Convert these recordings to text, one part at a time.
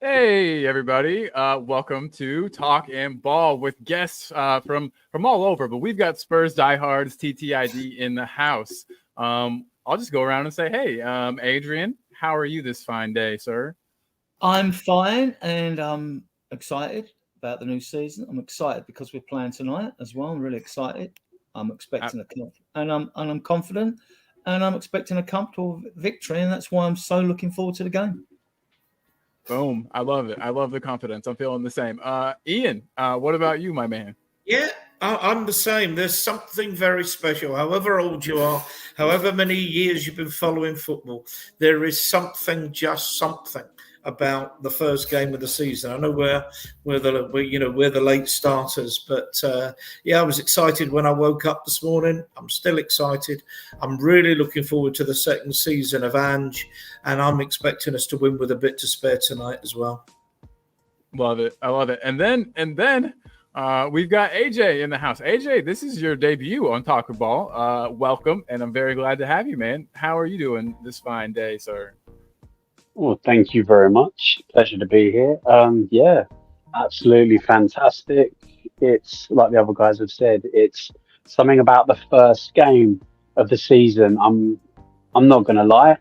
Hey everybody! Welcome to Talk and Ball with guests from all over, but we've got Spurs diehards TTID in the house. I'll just go around and say, hey, Adrian, how are you this fine day, sir? I'm fine, and I'm excited about the new season. I'm excited because we're playing tonight as well. I'm really excited. I'm expecting I'm confident, and I'm expecting a comfortable victory, and that's why I'm so looking forward to the game. Boom. I love it. I love the confidence. I'm feeling the same. Ian, what about you, my man? Yeah, I'm the same. There's something very special. However old you are, however many years you've been following football, there is something about the first game of the season. I know we're the late starters, but I was excited when I woke up this morning. I'm still excited. I'm really looking forward to the second season of Ange, and I'm expecting us to win with a bit to spare tonight as well. Love it. I love it. And then we've got AJ in the house. AJ, this is your debut on Talk Ball. Welcome, and I'm very glad to have you, man. How are you doing this fine day, sir? Well, thank you very much. Pleasure to be here. Absolutely fantastic. It's like the other guys have said, it's something about the first game of the season. I'm not gonna lie,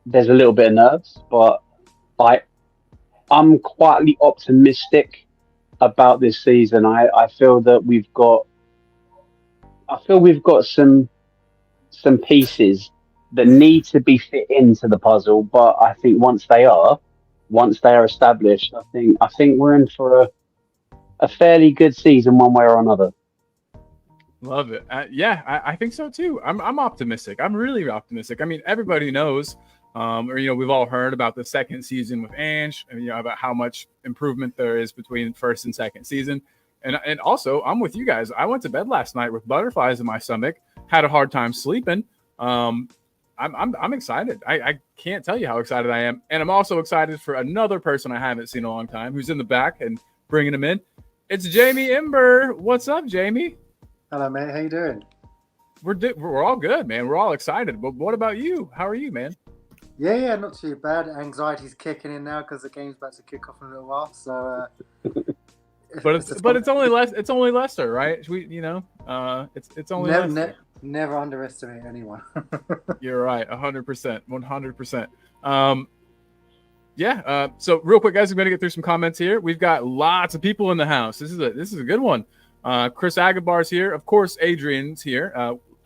there's a little bit of nerves, but I'm quietly optimistic about this season. I feel that we've got some pieces that need to be fit into the puzzle, but I think once they are established, I think we're in for a fairly good season one way or another. Love it. I think so too. I'm optimistic. I'm really optimistic. I mean, everybody knows, we've all heard about the second season with Ange, and about how much improvement there is between first and second season. And also, I'm with you guys. I went to bed last night with butterflies in my stomach. Had a hard time sleeping. I'm excited. I can't tell you how excited I am. And I'm also excited for another person I haven't seen in a long time who's in the back and bringing him in. It's Jamie Ember. What's up, Jamie? Hello, mate. How you doing? We're all good, man. We're all excited. But what about you? How are you, man? Yeah, not too bad. Anxiety's kicking in now because the game's about to kick off in a little while. So, it's only Leicester, right? It's only Leicester. Never underestimate anyone. You're right, 100%, 100%. So real quick, guys, I'm going to get through some comments here. We've got lots of people in the house. This is a good one. Chris Aguibar's here. Of course, Adrian's here.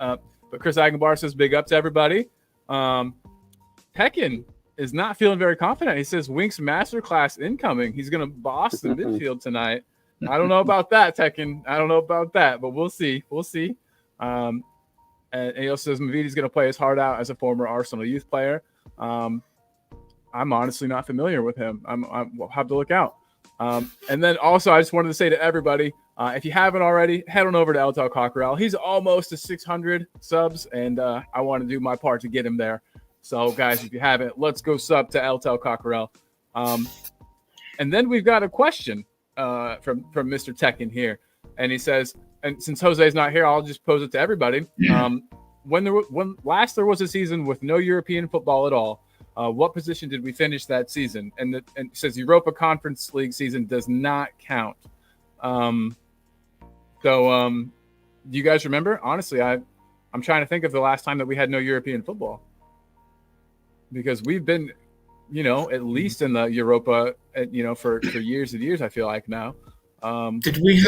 But Chris Aguibar says big up to everybody. Tekken is not feeling very confident. He says Winks masterclass incoming. He's going to boss the midfield tonight. I don't know about that, Tekken. I don't know about that, but we'll see. And he also says Maviti's going to play his heart out as a former Arsenal youth player. I'm honestly not familiar with him. I'll have to look out. And then also, I just wanted to say to everybody, If you haven't already, head on over to El Tel Cockerel. He's almost to 600 subs, and I want to do my part to get him there. So, guys, if you haven't, let's go sub to El Tel Cockerel. And then we've got a question from Mr. Tekken here, and he says, and since Jose's not here, I'll just pose it to everybody. When last there was a season with no European football at all, what position did we finish that season? And it says Europa Conference League season does not count. Do you guys remember? Honestly, I'm trying to think of the last time that we had no European football, because we've been, at least in the Europa, for years and years. I feel like now. Did we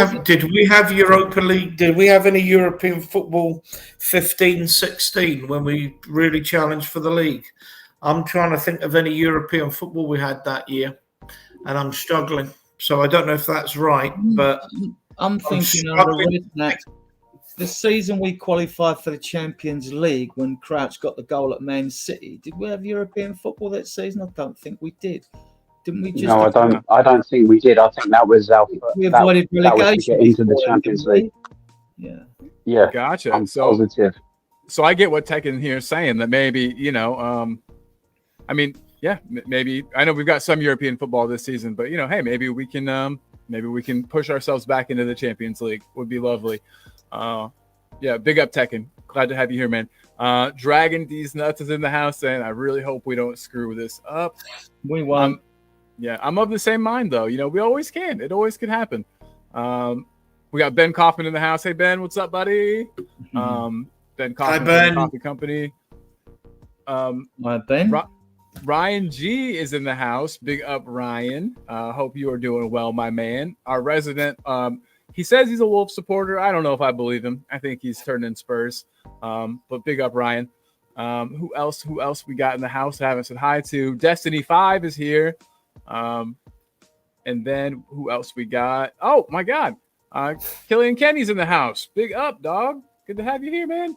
have Europa League? Did we have any European football 15-16 when we really challenged for the league? I'm trying to think of any European football we had that year, and I'm struggling. So I don't know if that's right, but I'm thinking that the season we qualified for the Champions League when Crouch got the goal at Man City. Did we have European football that season? I don't think we did. Didn't we? Just no, I don't think we did. I think that was our. We avoided relegation to get into the Champions League. Yeah. Gotcha. I'm positive. So I get what Tekken here is saying, that maybe maybe I know we've got some European football this season, but hey, maybe we can push ourselves back into the Champions League. Would be lovely. Big up Tekken. Glad to have you here, man. Dragon D's Nuts is in the house saying, I really hope we don't screw this up. We won. I'm of the same mind though. We always can. It always can happen. We got Ben Kaufman in the house. Hey Ben, what's up, buddy? Ben Kaufman, hi, Ben. Coffee Company. My Ben. Ryan G is in the house. Big up, Ryan. Hope you are doing well, my man. Our resident. He says he's a Wolf supporter. I don't know if I believe him. I think he's turned in Spurs. But big up, Ryan. Who else we got in the house I haven't said hi to? Destiny 5 is here. And then who else we got? Oh, my God. Killian Kenny's in the house. Big up, dog. Good to have you here, man.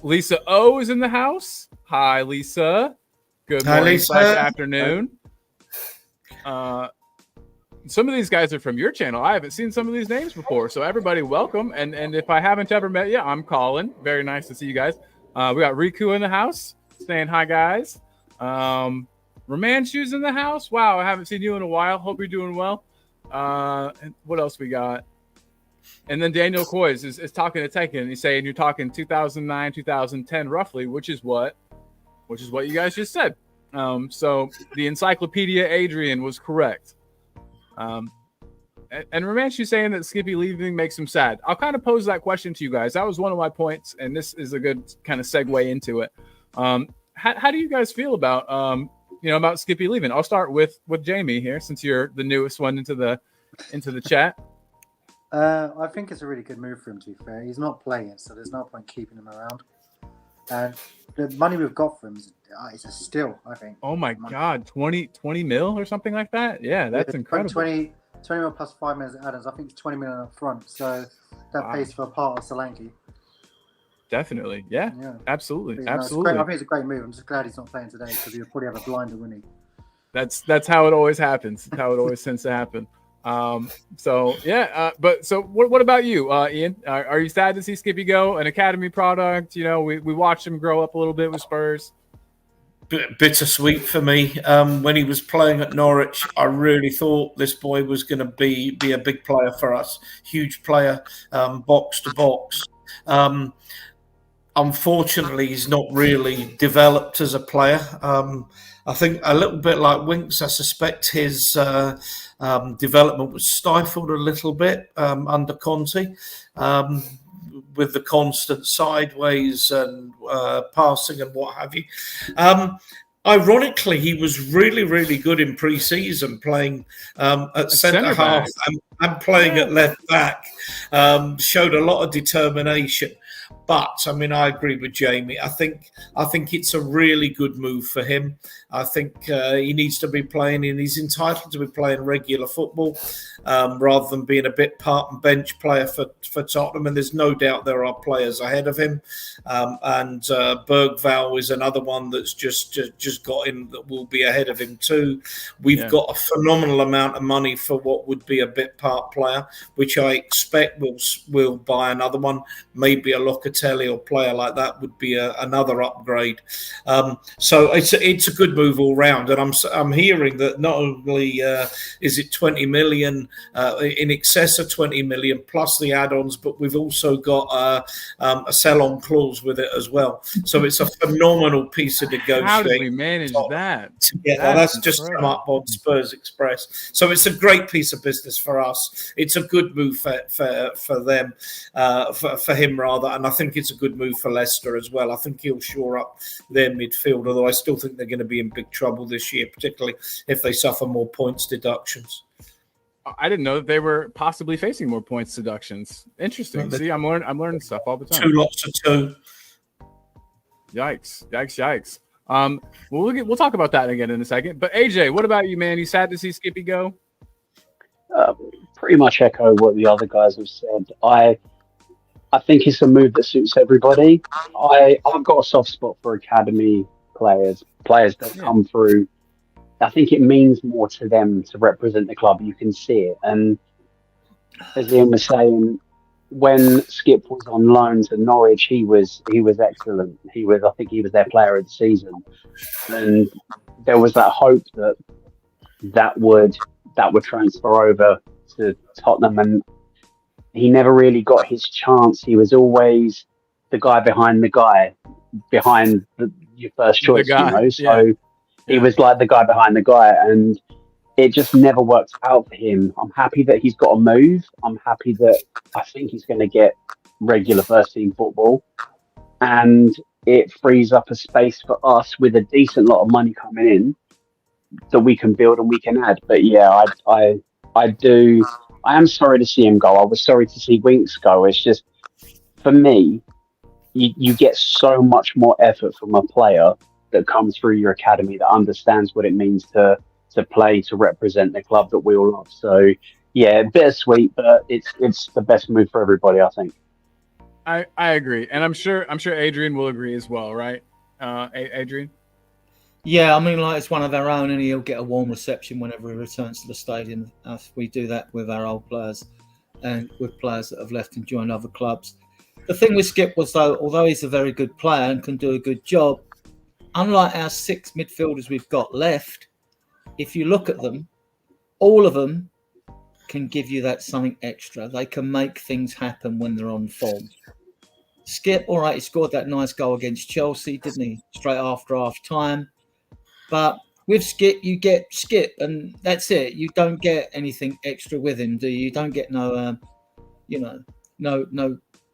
Lisa O is in the house. Hi, Lisa. Good morning, Lisa. Afternoon. Some of these guys are from your channel. I haven't seen some of these names before. So everybody, welcome. And if I haven't ever met you, I'm Colin. Very nice to see you guys. We got Riku in the house saying hi, guys. Romanshu's in the house. Wow, I haven't seen you in a while. Hope you're doing well. And what else we got? And then Daniel Coys is talking to Tekken. He's saying you're talking 2009, 2010 roughly, which is what you guys just said. So the Encyclopedia Adrian was correct. And Romanshu's saying that Skippy leaving makes him sad. I'll kind of pose that question to you guys. That was one of my points, and this is a good kind of segue into it. How do you guys feel about about Skippy leaving? I'll start with Jamie here, since you're the newest one into the chat. I think it's a really good move for him, to be fair. He's not playing, so there's no point keeping him around. And the money we've got for him is a steal, I think. Oh my God, 20 mil or something like that? Yeah, that's incredible. 20 mil plus 5 minutes at Adams. I think it's 20 million up front, so that pays for a part of Solanke. Definitely, yeah. Absolutely. I think it's a great move. I'm just glad he's not playing today, because he'll probably have a blinder, wouldn't he? That's how it always happens. That's how it always tends to happen. But what about you, Ian? Are you sad to see Skippy go? An academy product, we watched him grow up a little bit with Spurs. Bittersweet for me. When he was playing at Norwich, I really thought this boy was going to be a big player for us, huge player, box to box. Unfortunately, he's not really developed as a player. I think a little bit like Winks, I suspect his development was stifled a little bit under Conte, with the constant sideways and passing and what have you. Ironically, he was really, really good in pre-season, playing at centre half and playing at left back. Showed a lot of determination. But I agree with Jamie. I think it's a really good move for him. I think he needs to be playing, and he's entitled to be playing regular football, rather than being a bit part and bench player for Tottenham. And there's no doubt there are players ahead of him. And Bergvall is another one that's just got in that will be ahead of him too. We've got a phenomenal amount of money for what would be a bit part Park player, which I expect will buy another one. Maybe a Locatelli or player like that would be another upgrade. So it's a good move all round. And I'm hearing that not only is it 20 million, in excess of 20 million plus the add-ons, but we've also got a sell-on clause with it as well. So it's a phenomenal piece of negotiation. How did we manage that? Yeah, that's just come up on Spurs Express. So it's a great piece of business for us. It's a good move for them, for him rather, and I think it's a good move for Leicester as well. I think he'll shore up their midfield, although I still think they're going to be in big trouble this year, particularly if they suffer more points deductions. I didn't know that they were possibly facing more points deductions. Interesting. See, I'm learning stuff all the time. 2 lots of 2. Yikes. We'll talk about that again in a second. But AJ, what about you, man? You sad to see Skippy go? Pretty much echo what the other guys have said. I think it's a move that suits everybody. I've got a soft spot for academy players that come through. I think it means more to them to represent the club. You can see it. And as Ian was saying, when Skip was on loan to Norwich, he was excellent. I think he was their player of the season. And there was that hope that would transfer over to Tottenham, and he never really got his chance. He was always the guy behind your first choice, So he was like the guy behind the guy, and it just never worked out for him. I'm happy that he's got a move. I'm happy that I think he's going to get regular first team football, and it frees up a space for us with a decent lot of money coming in that we can build and we can add. But yeah, I am sorry to see him go. I was sorry to see Winks go. It's just, for me, you get so much more effort from a player that comes through your academy that understands what it means to play, to represent the club that we all love. So yeah, bittersweet, but it's the best move for everybody, I think. I agree, and I'm sure Adrian will agree as well, right? Adrian? Yeah, I mean, like, it's one of our own, and he'll get a warm reception whenever he returns to the stadium. We do that with our old players and with players that have left and joined other clubs. The thing with Skip was, though, although he's a very good player and can do a good job, unlike our 6 midfielders we've got left, if you look at them, all of them can give you that something extra. They can make things happen when they're on form. Skip, all right, he scored that nice goal against Chelsea, didn't he? Straight after half time. But with Skip, you get Skip, and that's it. You don't get anything extra with him, do you? You don't get no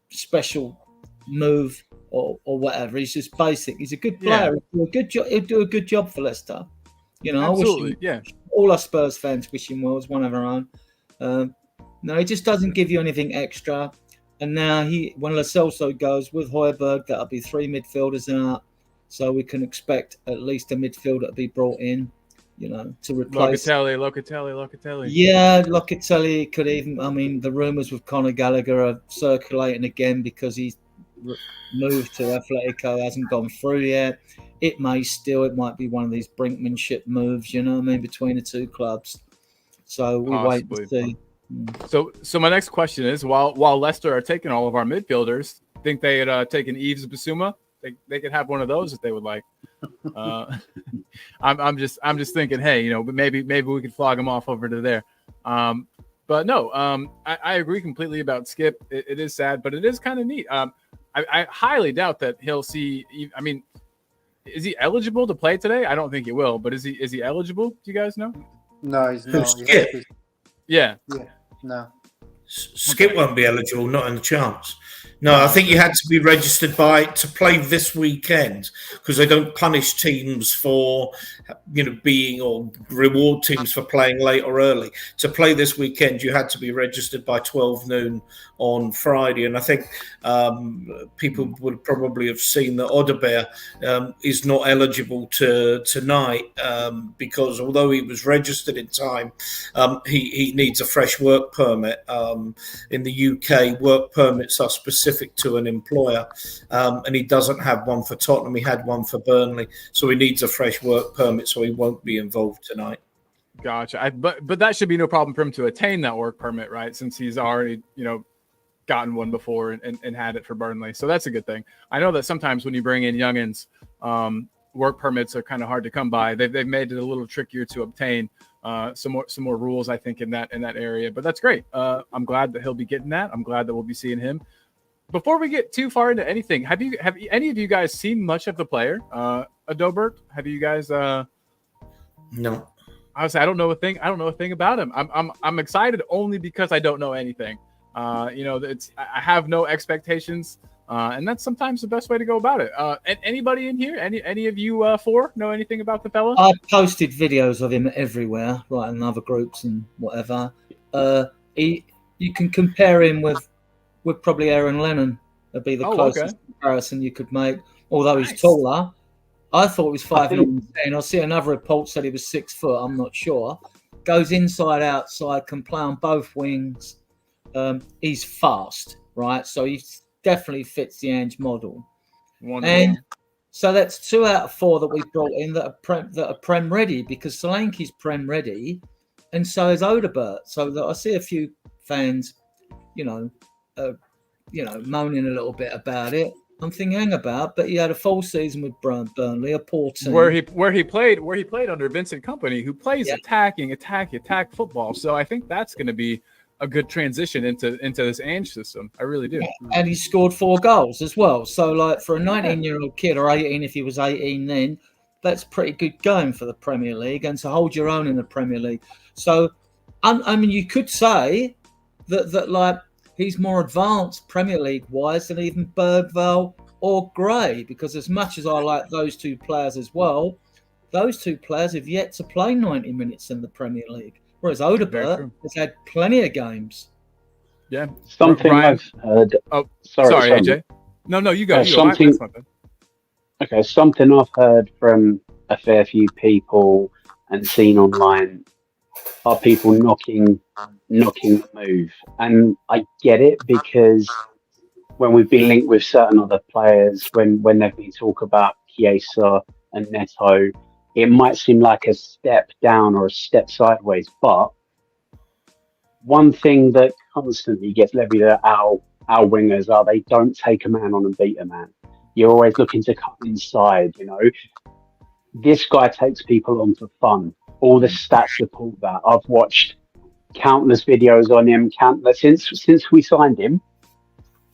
special move or whatever. He's just basic. He's a good player. Yeah. He'll do a good job for Leicester. You know, absolutely. All our Spurs fans wish him well. As one of our own. No, he just doesn't give you anything extra. And now when Lo Celso goes with Højbjerg, that'll be 3 midfielders out. So we can expect at least a midfielder to be brought in, to replace Locatelli. Yeah, Locatelli could even. I mean, the rumours with Conor Gallagher are circulating again because he's moved to Atletico, hasn't gone through yet. It might be one of these brinkmanship moves, between the 2 clubs. So we wait to see. So my next question is: while Leicester are taking all of our midfielders, think they had taken Yves Bissouma? They could have one of those if they would like. I'm just thinking, hey, maybe we could flog him off over to there. But no, I agree completely about Skip. It is sad, but it is kind of neat. I highly doubt that he'll see. I mean, is he eligible to play today? I don't think he will, but is he eligible? Do you guys know? No, he's not. Skip? Yeah. No. Skip won't be eligible, not in the chance. No, I think you had to be registered to play this weekend because they don't punish teams for, being or reward teams for playing late or early. To play this weekend, you had to be registered by 12 noon on Friday. And I think people would probably have seen that Odebear is not eligible tonight because although he was registered in time, he needs a fresh work permit. In the UK, work permits are specific to an employer, and he doesn't have one for Tottenham. He had one for Burnley, so he needs a fresh work permit, so he won't be involved tonight. Gotcha. But that should be no problem for him to attain that work permit, right? Since he's already, gotten one before and had it for Burnley. So that's a good thing. I know that sometimes when you bring in youngins, work permits are kind of hard to come by. They've made it a little trickier to obtain. Some more rules, I think, in that area. But that's great. I'm glad that he'll be getting that. I'm glad that we'll be seeing him. Before we get too far into anything, have any of you guys seen much of the player, Adalbert? Have you guys? No. Honestly, I don't know a thing. I don't know a thing about him. I'm excited only because I don't know anything. I have no expectations, and that's sometimes the best way to go about it. And anybody in here, any of you four know anything about the fella? I posted videos of him everywhere, right, in other groups and whatever. You can compare him with probably Aaron Lennon. That'd be the closest comparison you could make. Although he's taller, I thought he was 5'10". I see another report said he was 6 foot. I'm not sure. Goes inside, outside, can play on both wings. He's fast, right? So he definitely fits the Ange model. Wonderful. And so that's 2 out of 4 that we brought in that are Prem ready, because Solanke's Prem ready, and so is Odobert. So that I see a few fans, moaning a little bit about it. I'm thinking, hang about, but he had a full season with Burnley, a poor team. Where he played under Vincent Kompany, who plays attack football. So I think that's going to be a good transition into this Ange system. I really do. And he scored 4 goals as well. So, like, for a 19-year-old kid, or 18 if he was 18 then, that's pretty good going for the Premier League, and to hold your own in the Premier League. So, I mean, you could say that like, he's more advanced Premier League-wise than even Bergvall or Gray, because as much as I like those 2 players as well, those 2 players have yet to play 90 minutes in the Premier League. Whereas Odobert has had plenty of games. Yeah. Something I've heard. Oh, sorry, AJ. No, you go. Something I've heard from a fair few people and seen online are people knocking the move. And I get it, because when we've been linked with certain other players, when they've been talk about Chiesa and Neto, it might seem like a step down or a step sideways, but one thing that constantly gets levied at our wingers are they don't take a man on and beat a man. You're always looking to cut inside, This guy takes people on for fun. All the stats support that. I've watched countless videos on him, since we signed him.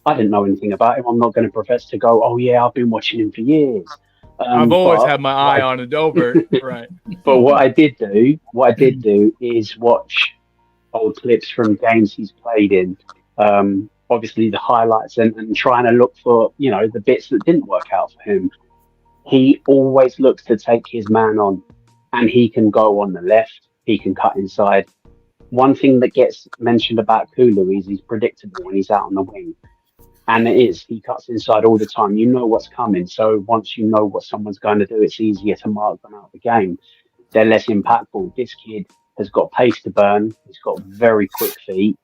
I didn't know anything about him. I'm not going to profess to go, oh yeah, I've been watching him for years. I've always had my eye on Adalbert, right? But what I did do is watch old clips from games he's played in, obviously the highlights, and trying to look for, the bits that didn't work out for him. He always looks to take his man on, and he can go on the left, he can cut inside. One thing that gets mentioned about Kulu is he's predictable when he's out on the wing. And he cuts inside all the time. You know what's coming. So once you know what someone's going to do, it's easier to mark them out of the game. They're less impactful. This kid has got pace to burn. He's got very quick feet,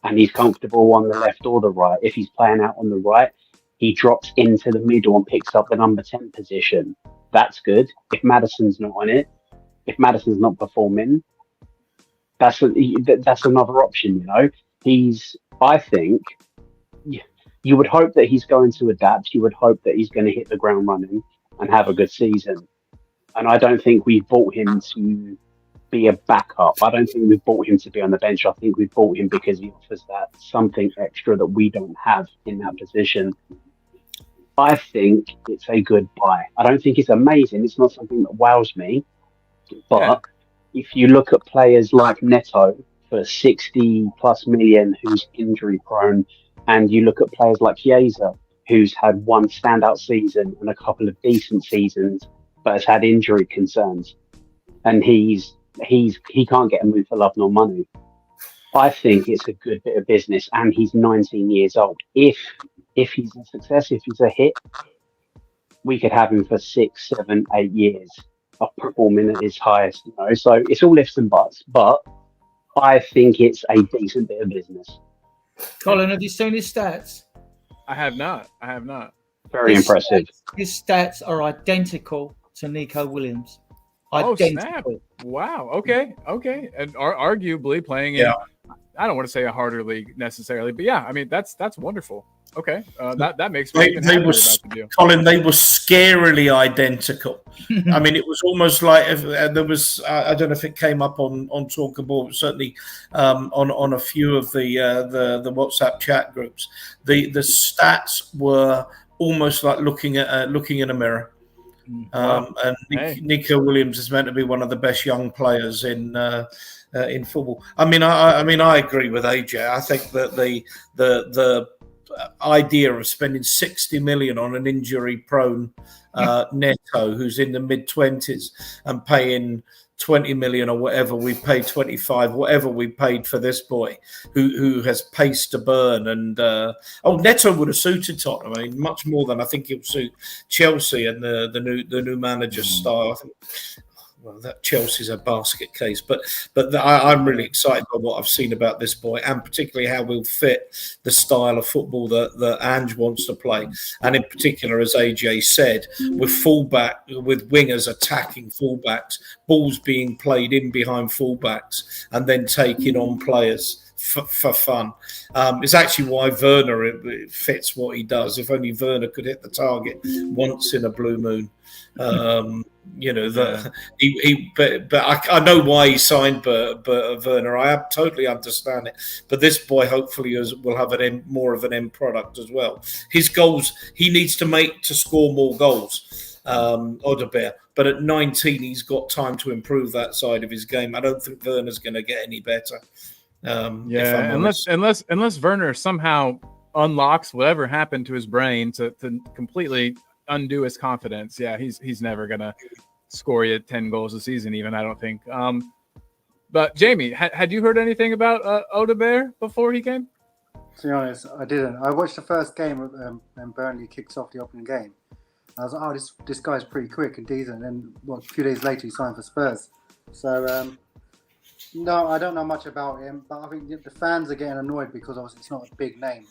and he's comfortable on the left or the right. If he's playing out on the right, he drops into the middle and picks up the number 10 position. That's good. If Maddison's not on it, if Maddison's not performing, that's another option, I think, you would hope that he's going to adapt. You would hope that he's going to hit the ground running and have a good season. And I don't think we bought him to be a backup. I don't think we've bought him to be on the bench. I think we've bought him because he offers that something extra that we don't have in that position. I think it's a good buy. I don't think it's amazing. It's not something that wows me. But if you look at players like Neto for 60 plus million, who's injury prone, and you look at players like Chiesa, who's had one standout season and a couple of decent seasons, but has had injury concerns, and he can't get a move for love nor money. I think it's a good bit of business, and he's 19 years old. If he's a success, if he's a hit, we could have him for 6, 7, 8 years of performing at his highest. So it's all ifs and buts, but I think it's a decent bit of business. Colin, have you seen his stats? I have not. Very impressive. His stats are identical to Nico Williams. Oh, snap. Identical. Wow. Okay. And arguably playing in, I don't want to say a harder league necessarily, but yeah, I mean that's wonderful. Okay, that makes me even happier about the deal. Colin, they were scarily identical. I mean, it was almost like if, there was. I don't know if it came up on Talkable, certainly on a few of the WhatsApp chat groups. The stats were almost like looking in a mirror. Wow. And Nico Williams is meant to be one of the best young players in football. I mean, I agree with AJ. I think that the idea of spending 60 million on an injury-prone Neto, who's in the mid-20s, and paying 20 million or whatever we paid, 25, whatever we paid for this boy, who has pace to burn, and Neto would have suited Tottenham. I mean, much more than I think it would suit Chelsea and the new manager's style. I think, well, that Chelsea's a basket case, but I'm really excited by what I've seen about this boy, and particularly how we'll fit the style of football that Ange wants to play, and in particular, as AJ said, with wingers attacking fullbacks, balls being played in behind fullbacks, and then taking on players for fun. It's actually why Werner fits what he does. If only Werner could hit the target once in a blue moon. But I know why he signed Werner. I totally understand it. But this boy hopefully will have more of an end product as well. His goals, he needs to score more goals, Odegaard. But at 19, he's got time to improve that side of his game. I don't think Werner's going to get any better. Unless Werner somehow unlocks whatever happened to his brain to completely undo his confidence. Yeah, he's never gonna score you 10 goals a season, even, I don't think. But Jamie, had you heard anything about Odegaard before he came? To be honest, I didn't. I watched the first game when Burnley kicked off the opening game. I was like, oh, this guy's pretty quick and decent. And a few days later, he signed for Spurs. So no, I don't know much about him, but I think the fans are getting annoyed because obviously it's not a big name,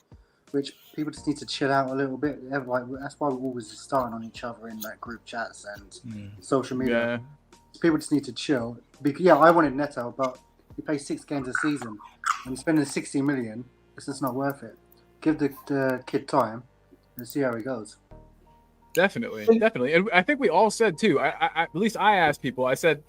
which people just need to chill out a little bit. That's why we're always starting on each other in like group chats and social media. Yeah. People just need to chill. I wanted Neto, but he plays 6 games a season and spending 60 million, it's just not worth it. Give the kid time and see how he goes. Definitely. And I think we all said too, at least I asked people, I said,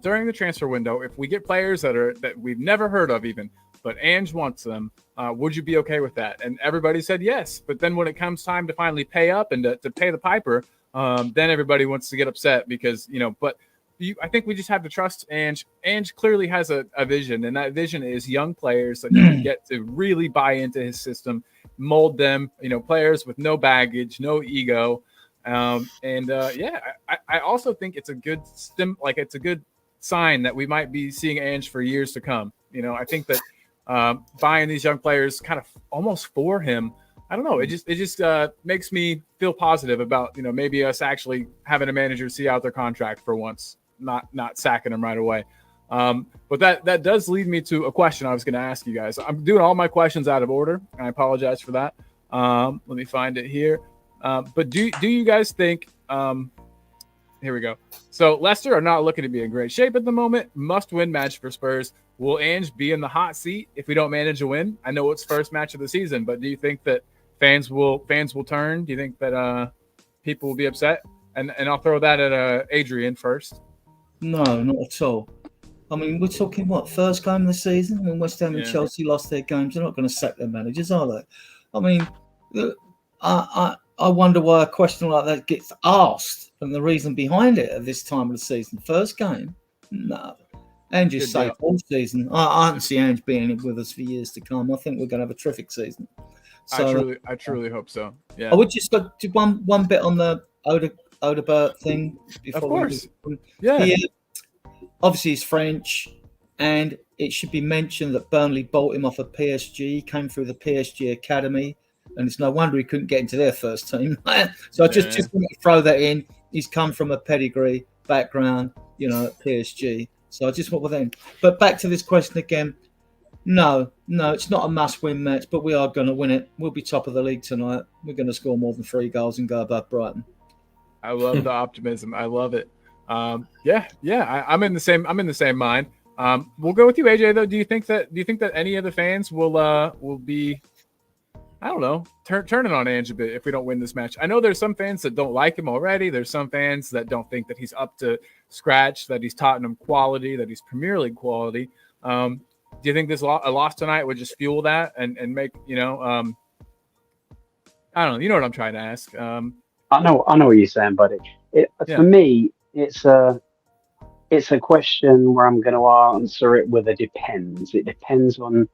during the transfer window, if we get players that we've never heard of even, but Ange wants them, would you be okay with that? And everybody said yes. But then when it comes time to finally pay up and to pay the piper, then everybody wants to get upset because, I think we just have to trust Ange. Ange clearly has a vision, and that vision is young players that can get to really buy into his system, mold them, players with no baggage, no ego. I also think it's a good it's a good sign that we might be seeing Ange for years to come. I think that buying these young players kind of almost for him, I don't know. It just makes me feel positive about maybe us actually having a manager see out their contract for once, not sacking them right away. But that does lead me to a question I was going to ask you guys. I'm doing all my questions out of order. I apologize for that. Let me find it here. But do you guys think? Here we go. So Leicester are not looking to be in great shape at the moment. Must-win match for Spurs. Will Ange be in the hot seat if we don't manage a win? I know it's first match of the season, but do you think that fans will turn? Do you think that people will be upset? And I'll throw that at Adrian first. No, not at all. I mean, we're talking first game of the season? I mean, West Ham and Chelsea lost their games. They're not going to sack their managers, are they? I mean, I wonder why a question like that gets asked and the reason behind it at this time of the season. First game? No. Ange is safe all season. I don't see Ange being with us for years to come. I think we're going to have a terrific season. So, I truly hope so. Yeah. I would just go to one bit on the Odegaard thing. Of course. Obviously, he's French, and it should be mentioned that Burnley bought him off of PSG. He came through the PSG academy, and it's no wonder he couldn't get into their first team. So I just want to throw that in. He's come from a pedigree background, at PSG. So I just want that in. But back to this question again. No, it's not a must-win match, but we are going to win it. We'll be top of the league tonight. We're going to score more than 3 goals and go above Brighton. I love the optimism. I love it. I'm in the same mind. We'll go with you, AJ. Though, do you think that any of the fans will be, I don't know, turning on Ange a bit if we don't win this match? I know there's some fans that don't like him already. There's some fans that don't think that he's up to scratch, that he's Tottenham quality, that he's Premier League quality. Do you think a loss tonight would just fuel that and make, I don't know. You know what I'm trying to ask. I know what you're saying, buddy. For me, it's a question where I'm going to answer it with a depends. It depends on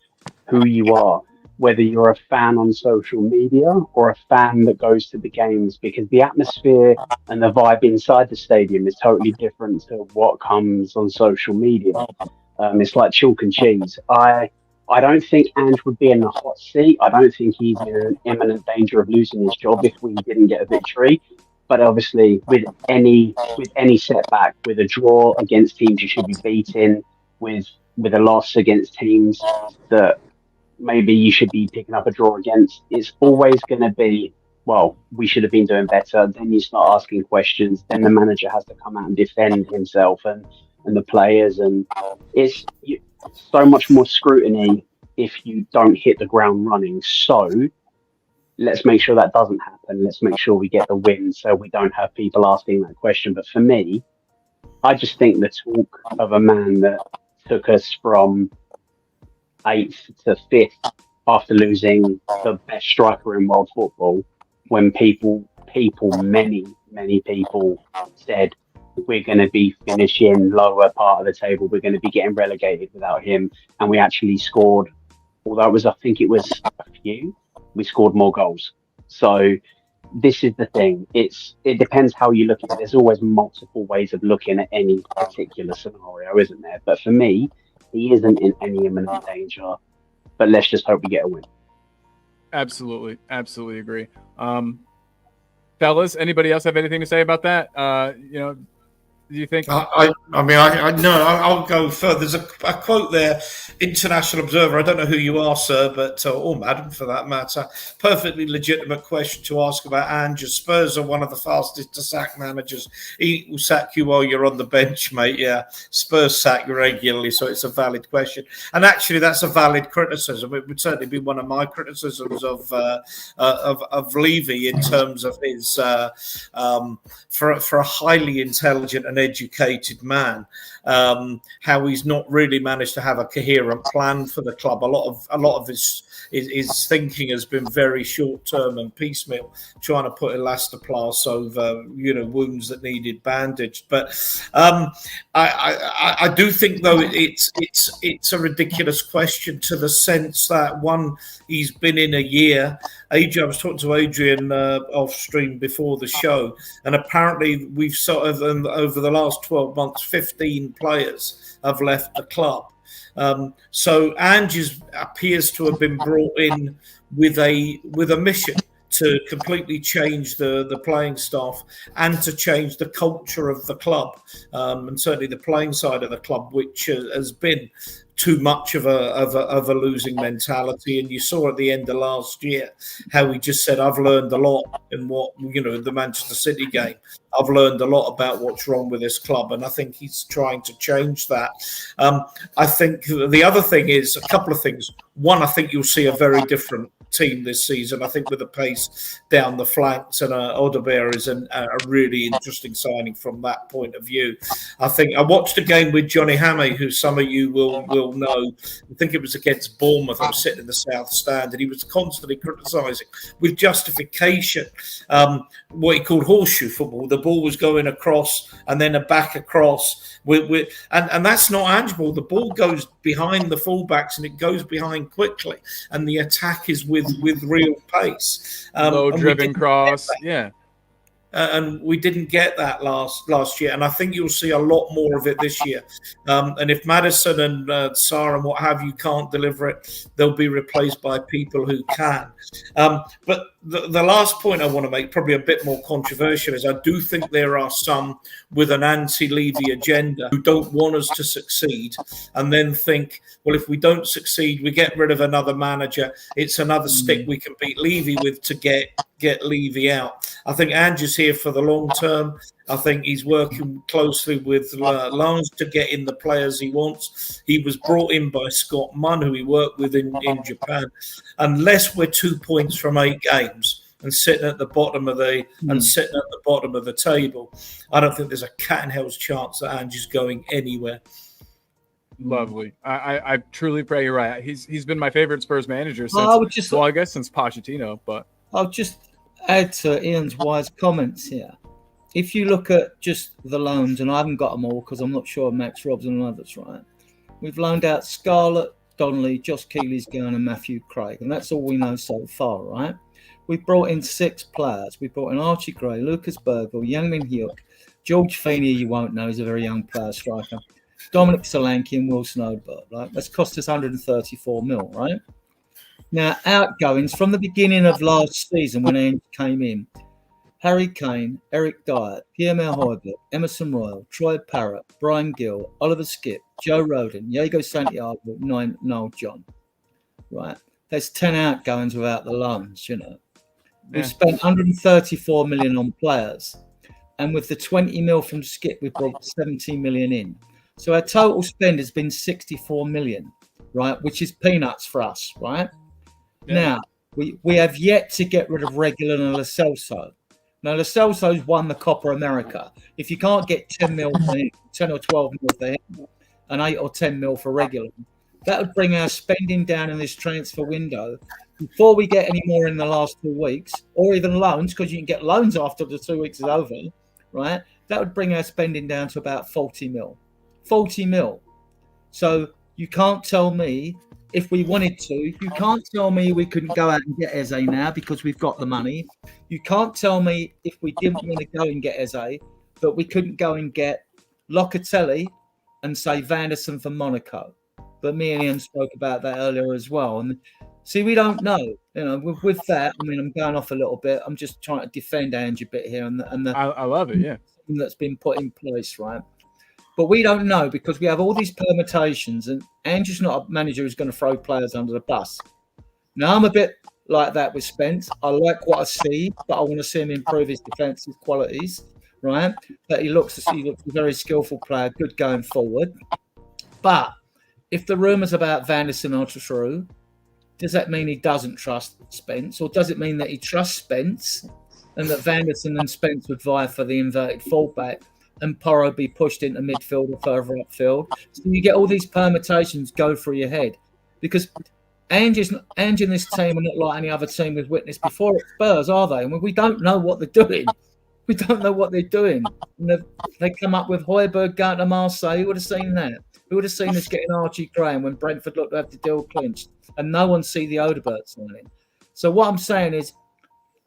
who you are, whether you're a fan on social media or a fan that goes to the games, because the atmosphere and the vibe inside the stadium is totally different to what comes on social media. It's like chalk and cheese. I don't think Ange would be in the hot seat. I don't think he's in an imminent danger of losing his job if we didn't get a victory. But obviously, with any setback, with a draw against teams you should be beating, with a loss against teams that maybe you should be picking up a draw against, it's always going to be, well, we should have been doing better. Then you start asking questions. Then the manager has to come out and defend himself and the players, and it's so much more scrutiny if you don't hit the ground running. So let's make sure that doesn't happen. Let's make sure we get the win so we don't have people asking that question. But for me, I just think the talk of a man that took us from 8th to 5th after losing the best striker in world football, when many people said we're going to be finishing lower part of the table, we're going to be getting relegated without him, and we actually scored, although I think it was a few, we scored more goals. So this is the thing. It depends how you look at it. There's always multiple ways of looking at any particular scenario, isn't there? But for me, he isn't in any imminent danger. But let's just hope we get a win. Absolutely agree. Fellas, anybody else have anything to say about that? Do you think? I'll go further. There's a quote there, International Observer. I don't know who you are, sir, but or madam for that matter. Perfectly legitimate question to ask about Ange. Spurs are one of the fastest to sack managers. He will sack you while you're on the bench, mate. Yeah, Spurs sack you regularly, so it's a valid question. And actually, that's a valid criticism. It would certainly be one of my criticisms of Levy in terms of his for a highly intelligent and educated man, how he's not really managed to have a coherent plan for the club. A lot of his thinking has been very short term and piecemeal, trying to put elastoplast over wounds that needed bandaged. But I do think though it's a ridiculous question, to the sense that one, he's been in a year. I was talking to Adrian off stream before the show, and apparently we've sort of over the last 12 months, 15 players have left the club. So Ange appears to have been brought in with a mission to completely change the playing staff and to change the culture of the club, and certainly the playing side of the club, which has been too much of a losing mentality. And you saw at the end of last year how he just said, I've learned a lot in the Manchester City game. I've learned a lot about what's wrong with this club, and I think he's trying to change that. I think the other thing is a couple of things. One, I think you'll see a very different team this season. I think with the pace down the flanks, and Odegaard is a really interesting signing from that point of view. I think I watched a game with Johnny Hammy, who some of you will know. I think it was against Bournemouth. I was sitting in the south stand, and he was constantly criticising, with justification, what he called horseshoe football. The ball was going across and then a back across, and that's not Ange ball. The ball goes behind the fullbacks and it goes behind quickly, and the attack is with real pace. Low driven cross, yeah. And we didn't get that last year, and I think you'll see a lot more of it this year. And if Maddison and Sarr and what have you can't deliver it, they'll be replaced by people who can. But the last point I want to make, probably a bit more controversial, is I do think there are some with an anti-Levy agenda who don't want us to succeed, and then think, well, if we don't succeed, we get rid of another manager. It's another stick we can beat Levy with to get get Levy out. I think Andrew's here for the long term. I think he's working closely with Lance to get in the players he wants. He was brought in by Scott Munn, who he worked with in Japan. Unless we're 2 points from 8 games and sitting at the bottom of the table, I don't think there's a cat and hell's chance that Andrew's going anywhere. Lovely. I truly pray you're right. He's been my favorite Spurs manager since I guess since Pochettino. But I'll just add to Ian's wise comments here. If you look at just the loans, and I haven't got them all because I'm not sure Max Robson and others, right? We've loaned out Scarlett, Donnelly, Josh Keeley's going, and Matthew Craig, and that's all we know so far, right? We've brought in 6 players. We brought in Archie Gray, Lucas Bergville, Youngmin Hyuk, George Feeney, you won't know, he's a very young player striker, Dominic Solanke and Wilson Odberg, right? That's cost us 134 mil, right? Now, outgoings from the beginning of last season when Ange came in, Harry Kane, Eric Dyer, Pierre-Emile Højbjerg, Emerson Royal, Troy Parrott, Brian Gill, Oliver Skipp, Joe Rodon, Diego Santiago, Noel John, right? There's 10 outgoings without the loans, you know. We've spent 134 million on players. And with the 20 mil from Skipp, we've brought 17 million in. So our total spend has been 64 million, right? Which is peanuts for us, right? Yeah. Now, we have yet to get rid of Regular and Lo Celso. Now, Lo Celso's won the Copa America. If you can't get 10 mil for him, 10 or 12 mil for him, and 8 or 10 mil for Regular, that would bring our spending down in this transfer window before we get any more in the last 2 weeks, or even loans, because you can get loans after the 2 weeks is over, right? That would bring our spending down to about 40 mil. 40 mil. So you can't tell me, if we wanted to, you can't tell me we couldn't go out and get Eze now because we've got the money. You can't tell me if we didn't want to go and get Eze, that we couldn't go and get Locatelli and say Vanderson for Monaco. But me and Ian spoke about that earlier as well. And see, we don't know. You know, with that, I mean, I'm going off a little bit. I'm just trying to defend Ange a bit here, I love it. Yeah, that's been put in place, right? But we don't know because we have all these permutations, and Ange's not a manager who's going to throw players under the bus. Now, I'm a bit like that with Spence. I like what I see, but I want to see him improve his defensive qualities, right? But he looks a very skillful player, good going forward. But if the rumours about Vanderson are true, does that mean he doesn't trust Spence? Or does it mean that he trusts Spence and that Vanderson and Spence would vie for the inverted fullback and Porro be pushed into midfield or further upfield? So you get all these permutations go through your head. Because Ange and this team are not like any other team we've witnessed before at Spurs, are they? I mean, we don't know what they're doing. We don't know what they're doing. And they come up with Højbjerg going to Marseille. Who would have seen that? Who would have seen us getting Archie Graham when Brentford looked to have the deal clinched and no one see the Odberg signing? So what I'm saying is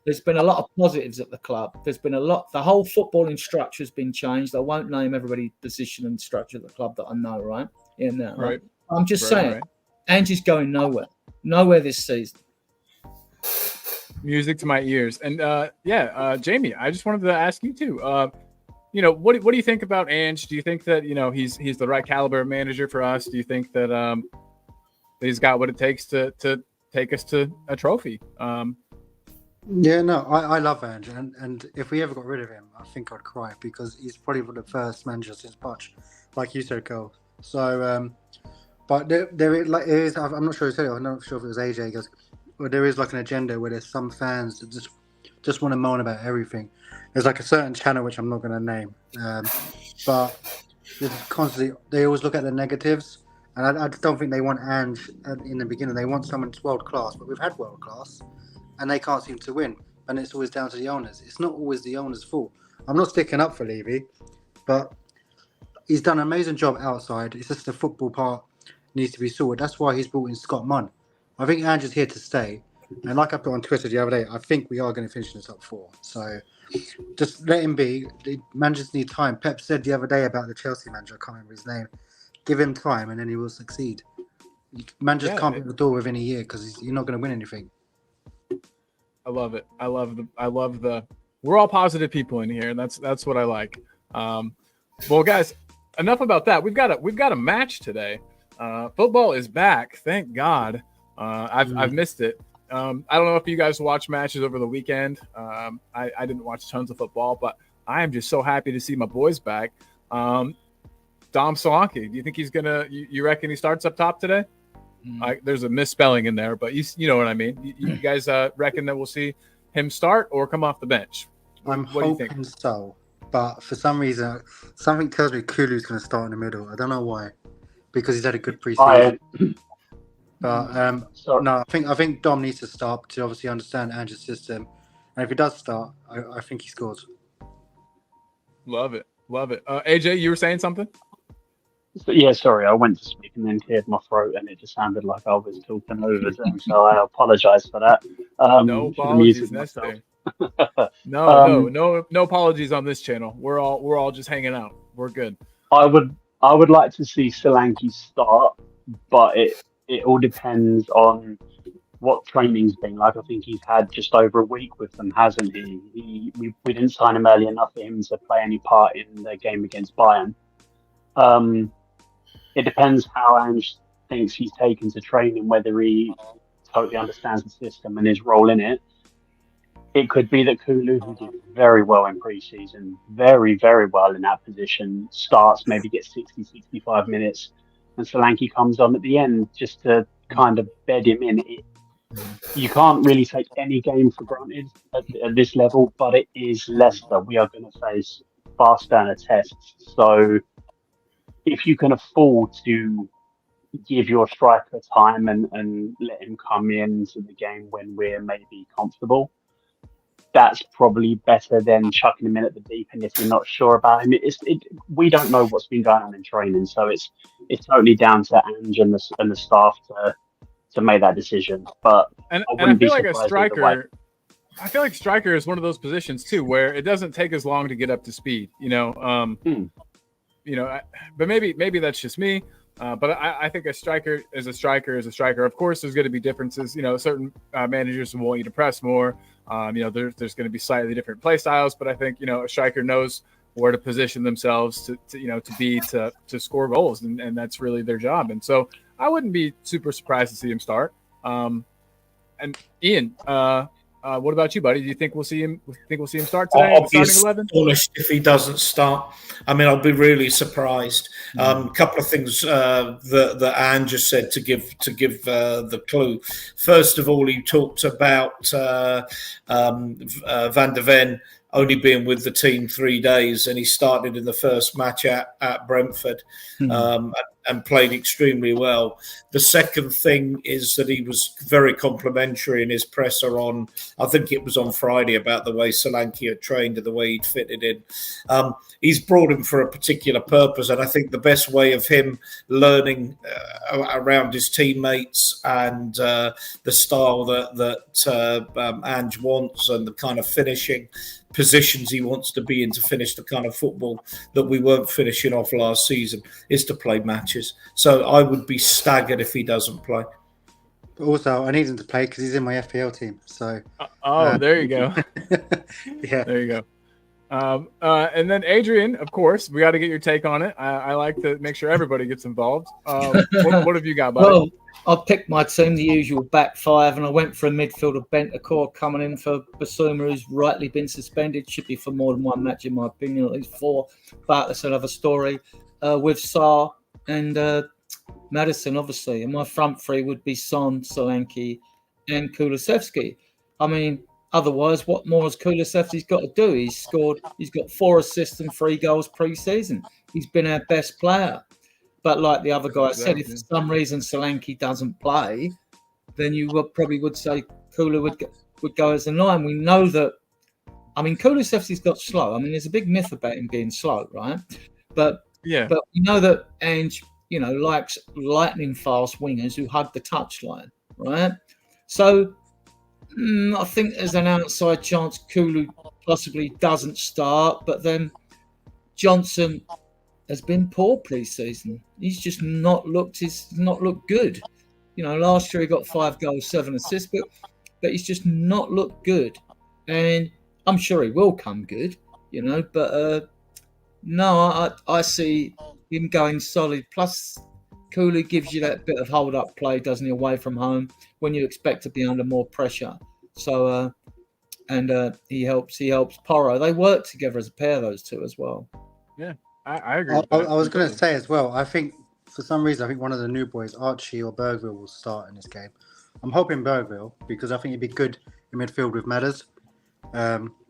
there's been a lot of positives at the club. There's been a lot. The whole footballing structure has been changed. I won't name everybody's position and structure at the club that I know, right? In that, right? I'm just saying, Ange's going nowhere this season. Music to my ears. And Jamie, I just wanted to ask you too. What do you think about Ange? Do you think that he's the right caliber manager for us? Do you think that he's got what it takes to take us to a trophy? Yeah, no, I love Ange, and if we ever got rid of him, I think I'd cry because he's probably one of the first managers since Poch, like you said, Cole. So, but there is, I'm not sure who said it. I'm not sure if it was AJ. Goes, well, there is like an agenda where there's some fans that just want to moan about everything. There's like a certain channel which I'm not going to name, but constantly they always look at the negatives, and I don't think they want Ange in the beginning. They want someone that's world class, but we've had world class. And they can't seem to win. And it's always down to the owners. It's not always the owner's fault. I'm not sticking up for Levy, but he's done an amazing job outside. It's just the football part needs to be sorted. That's why he's brought in Scott Munn. I think Andrew's here to stay. And like I put on Twitter the other day, I think we are going to finish in the top 4. So just let him be. The managers need time. Pep said the other day about the Chelsea manager, I can't remember his name. Give him time and then he will succeed. Managers can't be at the door within a year because you're not going to win anything. I love it. I love the we're all positive people in here, and that's what I like. Well, guys, enough about that. We've got a match today. Football is back. Thank God. I've missed it. I don't know if you guys watch matches over the weekend. I didn't watch tons of football, but I am just so happy to see my boys back. Dom Solanke, do you think he's gonna? You reckon he starts up top today? There's a misspelling in there, but you know what I mean. You guys reckon that we'll see him start or come off the bench? I'm What do you think? hoping so, but for some reason, something tells me Kulu's going to start in the middle. I don't know why, because he's had a good preseason. But Sorry. no, I think Dom needs to start to obviously understand Ange's system, and if he does start, I think he scores. Love it. AJ, you were saying something? Yeah, sorry, I went to speak and then cleared my throat, and it just sounded like I was talking over them. So I apologise for that. No for the music apologies myself. necessary. No apologies on this channel. We're all just hanging out. We're good. I would like to see Solanke start, but it all depends on what training's been like. I think he's had just over a week with them, hasn't he? We didn't sign him early enough for him to play any part in the game against Bayern. It depends how Ange thinks he's taken to training, whether he totally understands the system and his role in it. It could be that Kulu, who did very well in pre-season, very, very well in that position, starts, maybe gets 60, 65 minutes, and Solanke comes on at the end just to kind of bed him in. You can't really take any game for granted at this level, but it is Leicester. We are going to face far sterner tests. So if you can afford to give your striker time and let him come into the game when we're maybe comfortable, that's probably better than chucking him in at the deep end if you're not sure about him. We don't know what's been going on in training, so it's totally down to Ange and the staff to make that decision. But And I I wouldn't be feel like a surprised either way. striker. I feel like striker is one of those positions too, where it doesn't take as long to get up to speed. But maybe that's just me. But I think a striker is a striker. Of course, there's going to be differences. Certain managers will want you to press more. There's going to be slightly different play styles. But I think a striker knows where to position themselves to score goals, and that's really their job. And so I wouldn't be super surprised to see him start. And Ian, what about you, buddy? Do you think we'll see him? Start today? I'll be Starting 11? astonished if he doesn't start. I mean, I'll be really surprised. A couple of things that Anne just said to give the clue. First of all, he talked about Van der Ven only being with the team 3 days, and he started in the first match at Brentford and played extremely well. The second thing is that he was very complimentary in his presser on, I think it was on Friday, about the way Solanke had trained and the way he'd fitted in. He's brought him for a particular purpose, and I think the best way of him learning around his teammates and the style that Ange wants and the kind of finishing positions he wants to be in to finish the kind of football that we weren't finishing off last season is to play matches. So I would be staggered if he doesn't play. But also, I need him to play because he's in my FPL team. So, there you go. yeah, there you go. And then Adrian, of course, we got to get your take on it. I like to make sure everybody gets involved. What have you got, buddy? Well, I picked my team, the usual back five, and I went for a midfielder, Bentancur, coming in for Basuma, who's rightly been suspended. Should be for more than one match, in my opinion, at least 4. But that's another story. With Sarr and Maddison, obviously. And my front three would be Son, Solanke, and Kulusevski. I mean, otherwise, what more has Kulusevski's got to do? He's got 4 assists and 3 goals pre-season. He's been our best player. But like the other guy said, if for some reason Solanke doesn't play, then you probably would say Kula would go as a 9. We know that. I mean, Kulusevski's got slow. I mean, there's a big myth about him being slow, right? But we know that Ange, likes lightning fast wingers who hug the touchline, right? So I think there's an outside chance Kulu possibly doesn't start, but then Johnson has been poor pre-season. He's just not looked good. Last year he got 5 goals, 7 assists, but he's just not looked good. And I'm sure he will come good, but no, I see him going solid. Plus, Cooley gives you that bit of hold-up play, doesn't he, away from home when you expect to be under more pressure. So, he helps Porro. They work together as a pair, those two as well. Yeah, I agree. I was going to say as well, I think for some reason, I think one of the new boys, Archie or Bergville, will start in this game. I'm hoping Bergville, because I think he'd be good in midfield with Madders,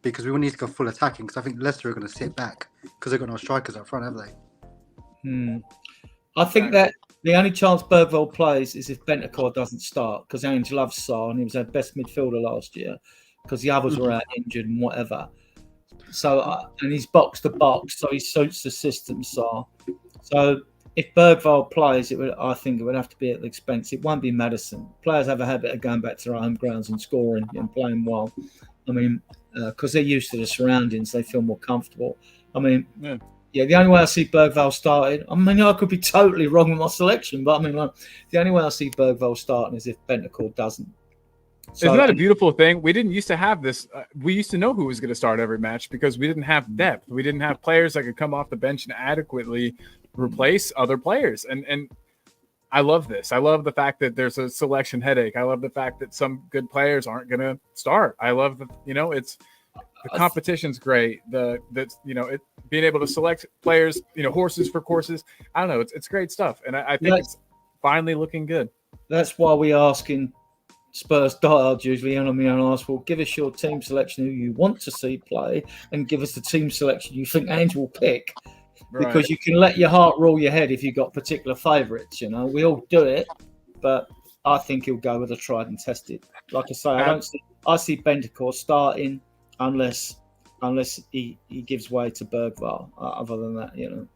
because we will need to go full attacking, because I think Leicester are going to sit back because they've got no strikers up front, have they? I think that the only chance Bergville plays is if Bentancur doesn't start, because Ange loves Sarr and he was our best midfielder last year because the others were out injured and whatever. So and he's box to box, so he suits the system, Sarr. So if Bergville plays, I think it would have to be at the expense. It won't be Maddison. Players have a habit of going back to their home grounds and scoring and playing well. I mean, because they're used to the surroundings, they feel more comfortable. I mean, yeah, the only way I see Bergville started, I mean, I could be totally wrong with my selection, but I mean, the only way I see Bergville starting is if Bentancur doesn't. So, isn't that a beautiful thing? We didn't used to have this. We used to know who was going to start every match because we didn't have depth. We didn't have players that could come off the bench and adequately replace other players. And I love this. I love the fact that there's a selection headache. I love the fact that some good players aren't going to start. I love that, it's the competition's great. Being able to select players, horses for courses. I don't know. It's great stuff. And I think it's finally looking good. That's why we asking Spurs diehards usually, and ask, well, give us your team selection who you want to see play and give us the team selection you think Ange will pick. Right. Because you can let your heart rule your head if you've got particular favourites, We all do it, but I think he'll go with a tried and tested. Like I say, I see Bentancur starting unless he gives way to Bergville. Other than that,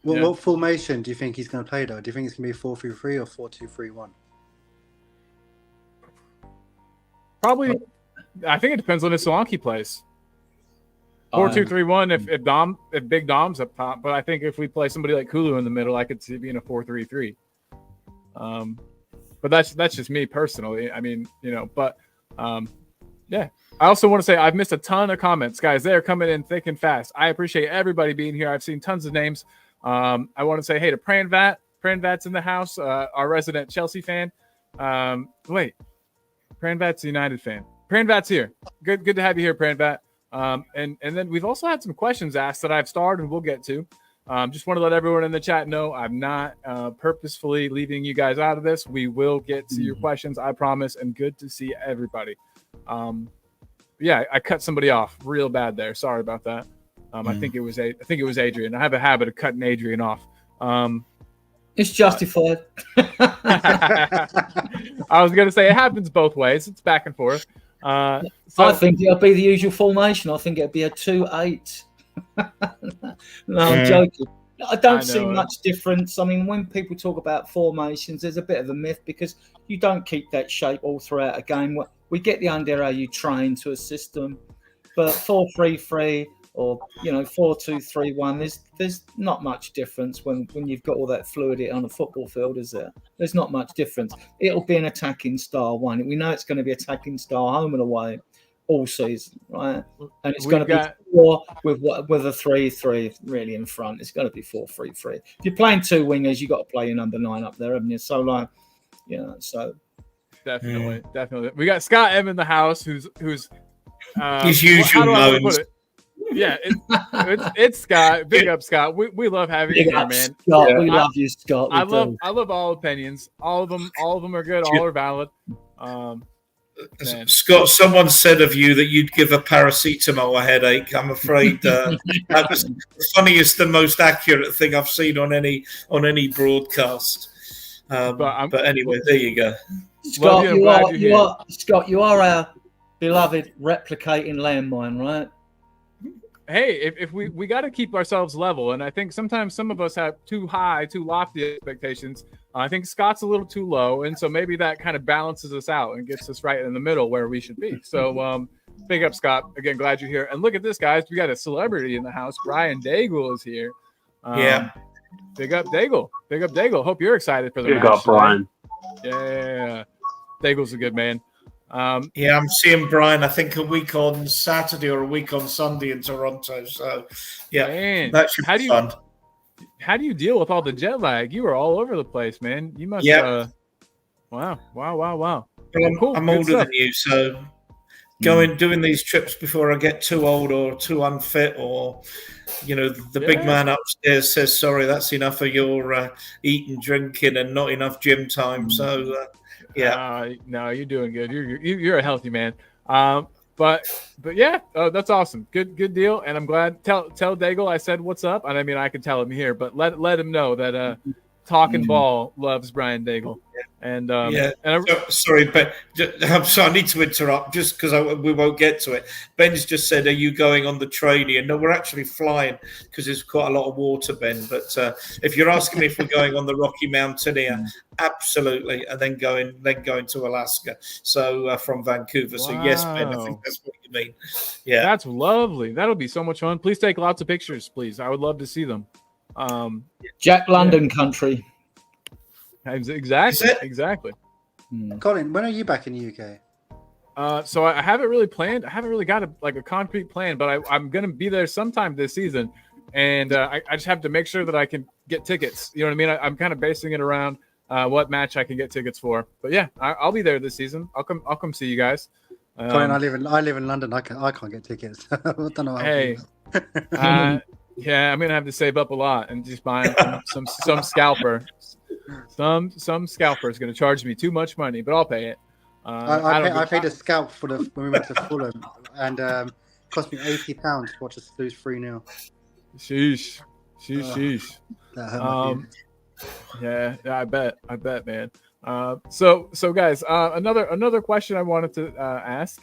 What formation do you think he's going to play, though? Do you think it's going to be 4-3-3 or 4-2-3-1? Probably, I think it depends on if Solanke plays. 4-2-3-1 if Big Dom's up top, but I think if we play somebody like Kulu in the middle, I could see it being a 4-3-3. But that's just me personally. I mean, yeah. I also want to say I've missed a ton of comments, guys. They're coming in thick and fast. I appreciate everybody being here. I've seen tons of names. I want to say hey to Pranvat. Pranvat's in the house, our resident Chelsea fan. Pranvat's a United fan. Pranvat's here. Good to have you here, Pranvat. And then we've also had some questions asked that I've starred and we'll get to. Just want to let everyone in the chat know I'm not purposefully leaving you guys out of this. We will get to your questions, I promise. And good to see everybody. I cut somebody off real bad there. Sorry about that. I think it was Adrian. I have a habit of cutting Adrian off. It's justified. I was going to say it happens both ways. It's back and forth. I think it'll be the usual formation. I think it'll be a 2-8. No, I'm joking. I don't see much difference. I mean, when people talk about formations, there's a bit of a myth because you don't keep that shape all throughout a game. We get the idea how you train to a system, but 4-3-3 or 4-2-3-1, there's not much difference when you've got all that fluidity on a football field, is there? There's not much difference. It'll be an attacking style one. We know it's going to be attacking style home and away all season, right? And it's going to be 4 with a 3-3 really in front. It's going to be 4-3-3. If you're playing two wingers, you've got to play your number 9 up there, haven't you? So definitely. We got Scott M in the house, who's his usual moans. Yeah, it's Scott. Big up, Scott. We love having you here, man. Scott, we love you, Scott. I love all opinions. All of them are good. All are valid. Scott, someone said of you that you'd give a paracetamol a headache. I'm afraid that was the funniest and most accurate thing I've seen on any broadcast. But anyway, there you go. Scott, you are our beloved replicating landmine, right? Hey, if we got to keep ourselves level, and I think sometimes some of us have too lofty expectations. I think Scott's a little too low, and so maybe that kind of balances us out and gets us right in the middle where we should be. So, big up, Scott. Again, glad you're here. And look at this, guys. We got a celebrity in the house. Brian Daigle is here. Big up, Daigle. Big up, Daigle. Hope you're excited for the match. Big up, Brian. Yeah. Daigle's a good man. I'm seeing Brian, I think, a week on Saturday or a week on Sunday in Toronto. So, yeah, man, that should be fun. how do you deal with all the jet lag? You were all over the place, man. You must. Yeah. Wow. Well, Cool. I'm Good older stuff. than you, so doing these trips before I get too old or too unfit, or the big Yeah. man upstairs says, "Sorry, that's enough of your eating, drinking, and not enough gym time." So yeah, No, you're doing good. You're a healthy man. But yeah, that's awesome. Good deal. And I'm glad. Tell Daigle I said what's up. And I mean, I can tell him here, but let him know that Talking Ball loves Brian Daigle. And sorry, but I'm sorry, I need to interrupt just because we won't get to it. Ben's just said, "Are you going on the trainee?" And no, we're actually flying because there's quite a lot of water, Ben. But if you're asking me if we're going on the Rocky Mountaineer, absolutely, and then going to Alaska. So from Vancouver. So yes, Ben, I think that's what you mean. Yeah, that's lovely. That'll be so much fun. Please take lots of pictures, please. I would love to see them. Jack London country. Exactly. Colin, when are you back in the UK? So I haven't really planned. I haven't really got a concrete plan, but I'm going to be there sometime this season. And I just have to make sure that I can get tickets. You know what I mean? I'm kind of basing it around what match I can get tickets for. But yeah, I'll be there this season. I'll come see you guys. Colin, I live in London. I can't get tickets. I don't know how hey, yeah, I'm going to have to save up a lot and just buy some scalper. Some scalper is going to charge me too much money, but I'll pay it. I paid a scalp when we went to Fulham, and cost me £80 to watch us lose 3-0. Sheesh. That hurt my feelings. Yeah, I bet, man. So guys, another question I wanted to ask,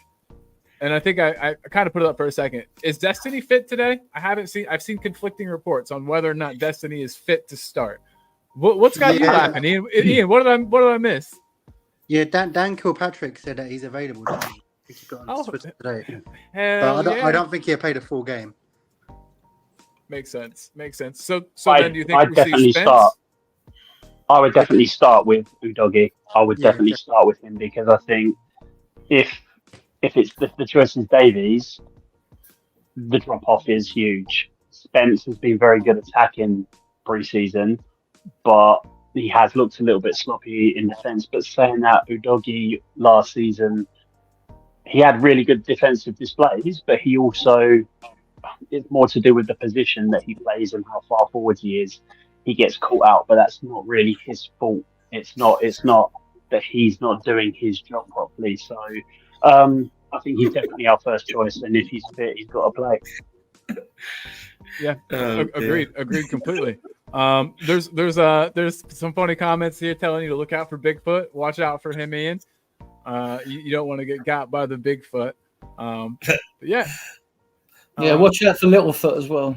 and I think I kind of put it up for a second. Is Destiny fit today? I've seen conflicting reports on whether or not Destiny is fit to start. What's got you laughing, Ian? Ian, what did I miss? Yeah, Dan Kilpatrick said that he's available. I think he got on Twitter today. Hell but I don't think he played a full game. Makes sense. So then do you think I'd definitely start? I would definitely start with Udogie. I would definitely start with him because I think if it's the choice is Davies, the drop off is huge. Spence has been very good attacking pre-season, but he has looked a little bit sloppy in defence. But saying that, Udogie last season, he had really good defensive displays, but he also, it's more to do with the position that he plays and how far forward he is. He gets caught out, but that's not really his fault. It's not that he's not doing his job properly. So I think he's definitely our first choice, and if he's fit, he's got to play. Yeah, agreed completely. There's some funny comments here telling you to look out for Bigfoot. Watch out for him, Ian. You don't want to get got by the Bigfoot. Yeah, watch out for Littlefoot as well.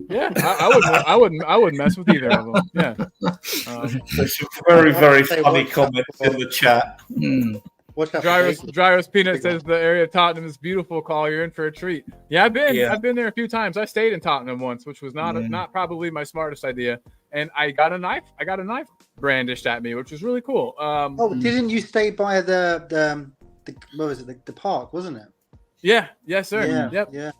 Yeah, I wouldn't mess with either of them. Yeah, there's some very funny comments in the chat. Gyros Peanut says the area of Tottenham is beautiful. Call, you're in for a treat. Yeah, I've been there a few times. I stayed in Tottenham once, which was not probably my smartest idea. And I got a knife brandished at me, which was really cool. Didn't you stay by the what was it? The park, wasn't it? Yeah. Yes, sir. Yeah. Yep. Yeah.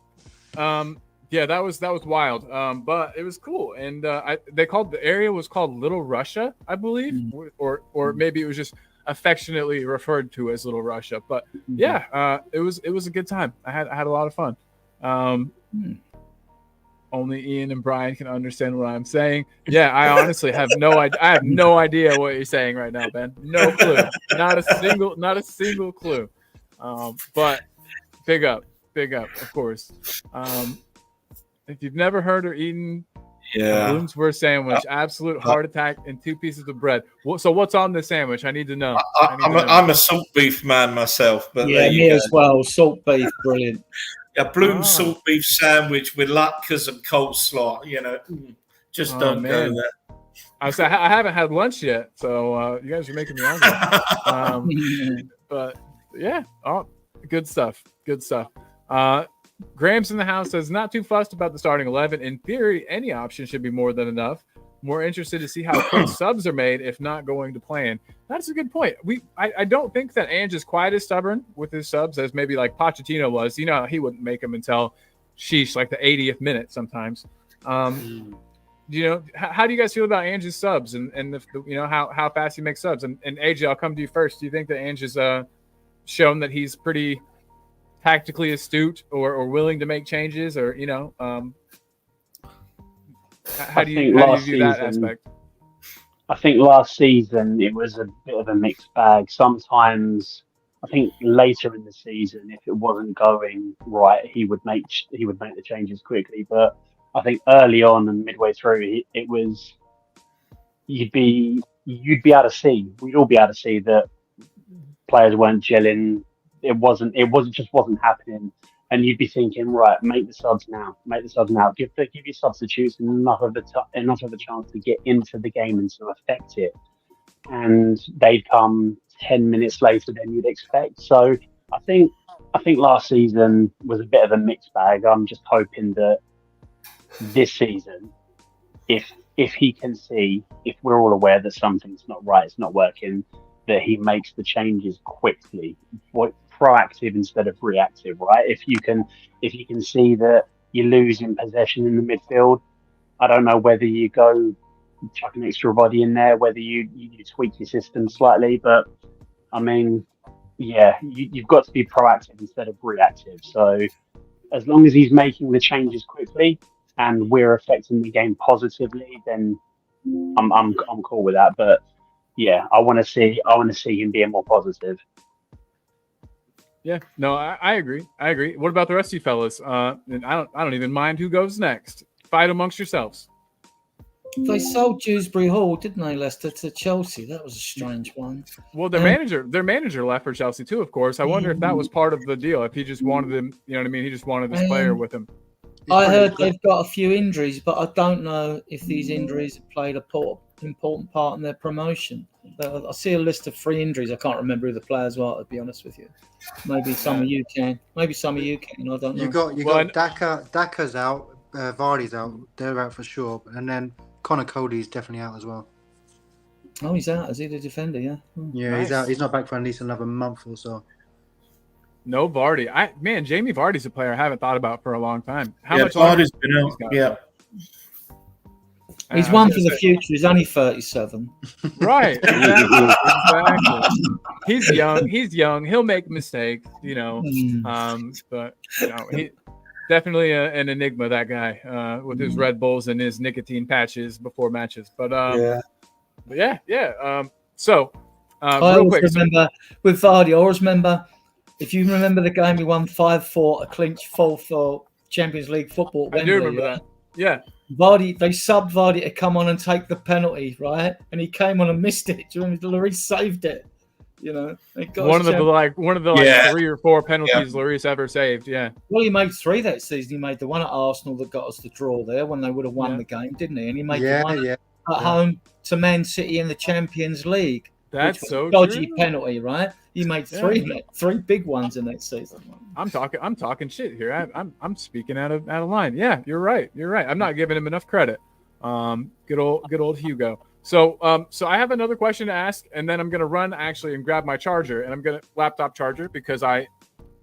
Yeah, that was wild. But it was cool. And the area was called Little Russia, I believe, or maybe it was just affectionately referred to as Little Russia. But yeah, it was a good time. I had a lot of fun. Only Ian and Brian can understand what I'm saying. Yeah, I honestly have no idea. I have no idea what you're saying right now, Ben. No clue. Not a single clue. But big up, of course. If you've never heard or eaten Bloomsworth sandwich, absolute heart attack and 2 pieces of bread. So what's on the sandwich? I need to know. I'm a salt beef man myself, but yeah, me as well. Salt beef, brilliant. A Bloom salt beef sandwich with latkes and coleslaw. Just don't go there. I haven't had lunch yet, so you guys are making me hungry. But yeah, good stuff. Graham's in the house says, not too fussed about the starting 11. In theory, any option should be more than enough. More interested to see how quick subs are made if not going to plan. That's a good point. I don't think that Ange is quite as stubborn with his subs as maybe like Pochettino was. He wouldn't make them until like the 80th minute sometimes. Do how do you guys feel about Ange's subs and how fast he makes subs? And AJ, I'll come to you first. Do you think that Ange has shown that he's pretty tactically astute or willing to make changes, or how do you view that aspect? I think last season it was a bit of a mixed bag. Sometimes I think later in the season, if it wasn't going right, he would make the changes quickly. But I think early on and midway through, it was you'd be able to see. We'd all be able to see that players weren't gelling. It wasn't happening. And you'd be thinking, right, make the subs now. Give your substitutes enough of a chance to get into the game and to affect it. And they'd come 10 minutes later than you'd expect. So I think last season was a bit of a mixed bag. I'm just hoping that this season, if he can see, if we're all aware that something's not right, it's not working, that he makes the changes quickly, proactive instead of reactive, right? If you can see that you're losing possession in the midfield, I don't know whether you go chuck an extra body in there, whether you tweak your system slightly, but I mean, yeah, you've got to be proactive instead of reactive. So as long as he's making the changes quickly and we're affecting the game positively, then I'm cool with that. But yeah, I want to see him being more positive. Yeah, no, I agree. What about the rest of you fellas? And I don't even mind who goes next. Fight amongst yourselves. They sold Dewsbury Hall, didn't they, Leicester, to Chelsea? That was a strange one. Well, their manager left for Chelsea too, of course. I wonder if that was part of the deal. If he just wanted him, you know what I mean? He just wanted this player with him. I heard they've got a few injuries, but I don't know if these injuries have played a important part in their promotion. I see a list of 3 injuries. I can't remember who the players were, to be honest with you. Maybe some of you can. I don't know. You got Daka's out, Vardy's out. They're out for sure. And then Connor Cody's definitely out as well. Oh, he's out. Is he the defender? Yeah. Yeah, Nice. He's out. He's not back for at least another month or so. No Vardy. Jamie Vardy's a player I haven't thought about for a long time. How much Vardy's been out. Yeah. He's one for the future. He's only 37. Right. Exactly. He's young. He'll make mistakes, but he definitely an enigma, that guy, with his Red Bulls and his nicotine patches before matches. But yeah. So I real always quick, remember with Vardy. I always remember, if you remember the game we won 5-4, a clinch 4-4 Champions League football. At Wembley, I do remember that. Yeah. Vardy, they subbed Vardy to come on and take the penalty, right? And he came on and missed it. Do you remember? Lloris saved it. One of the 3 or 4 penalties Lloris ever saved. Yeah. Well, he made 3 that season. He made the one at Arsenal that got us the draw there when they would have won the game, didn't he? And he made the one at home to Man City in the Champions League. That's so dodgy true. Penalty, right? He made 3 big ones in that season. I'm talking shit here. I'm speaking out of line. Yeah, you're right. I'm not giving him enough credit. Good old Hugo. So I have another question to ask, and then I'm gonna run actually and grab my charger, and I'm gonna laptop charger because I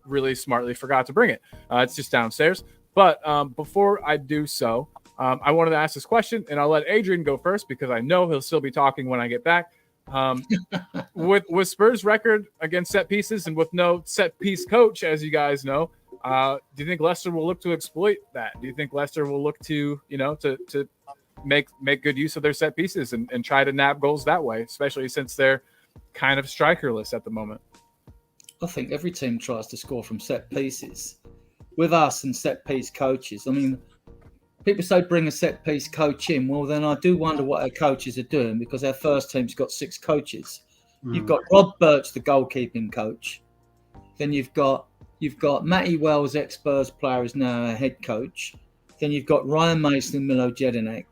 really smartly forgot to bring it. It's just downstairs. But before I do so, I wanted to ask this question, and I'll let Adrian go first because I know he'll still be talking when I get back. With Spurs' record against set pieces and with no set piece coach, as you guys know, do you think Leicester will look to exploit that? Do you think Leicester will look to to make good use of their set pieces and try to nab goals that way, especially since they're kind of strikerless at the moment? I think every team tries to score from set pieces. With us and set piece coaches, I mean, people say bring a set piece coach in. Well, then I do wonder what our coaches are doing, because our first team's got 6 coaches. You've got Rod Birch, the goalkeeping coach. Then you've got Matty Wells, ex-Spurs player, is now a head coach. Then you've got Ryan Mason and Milo Jedinak.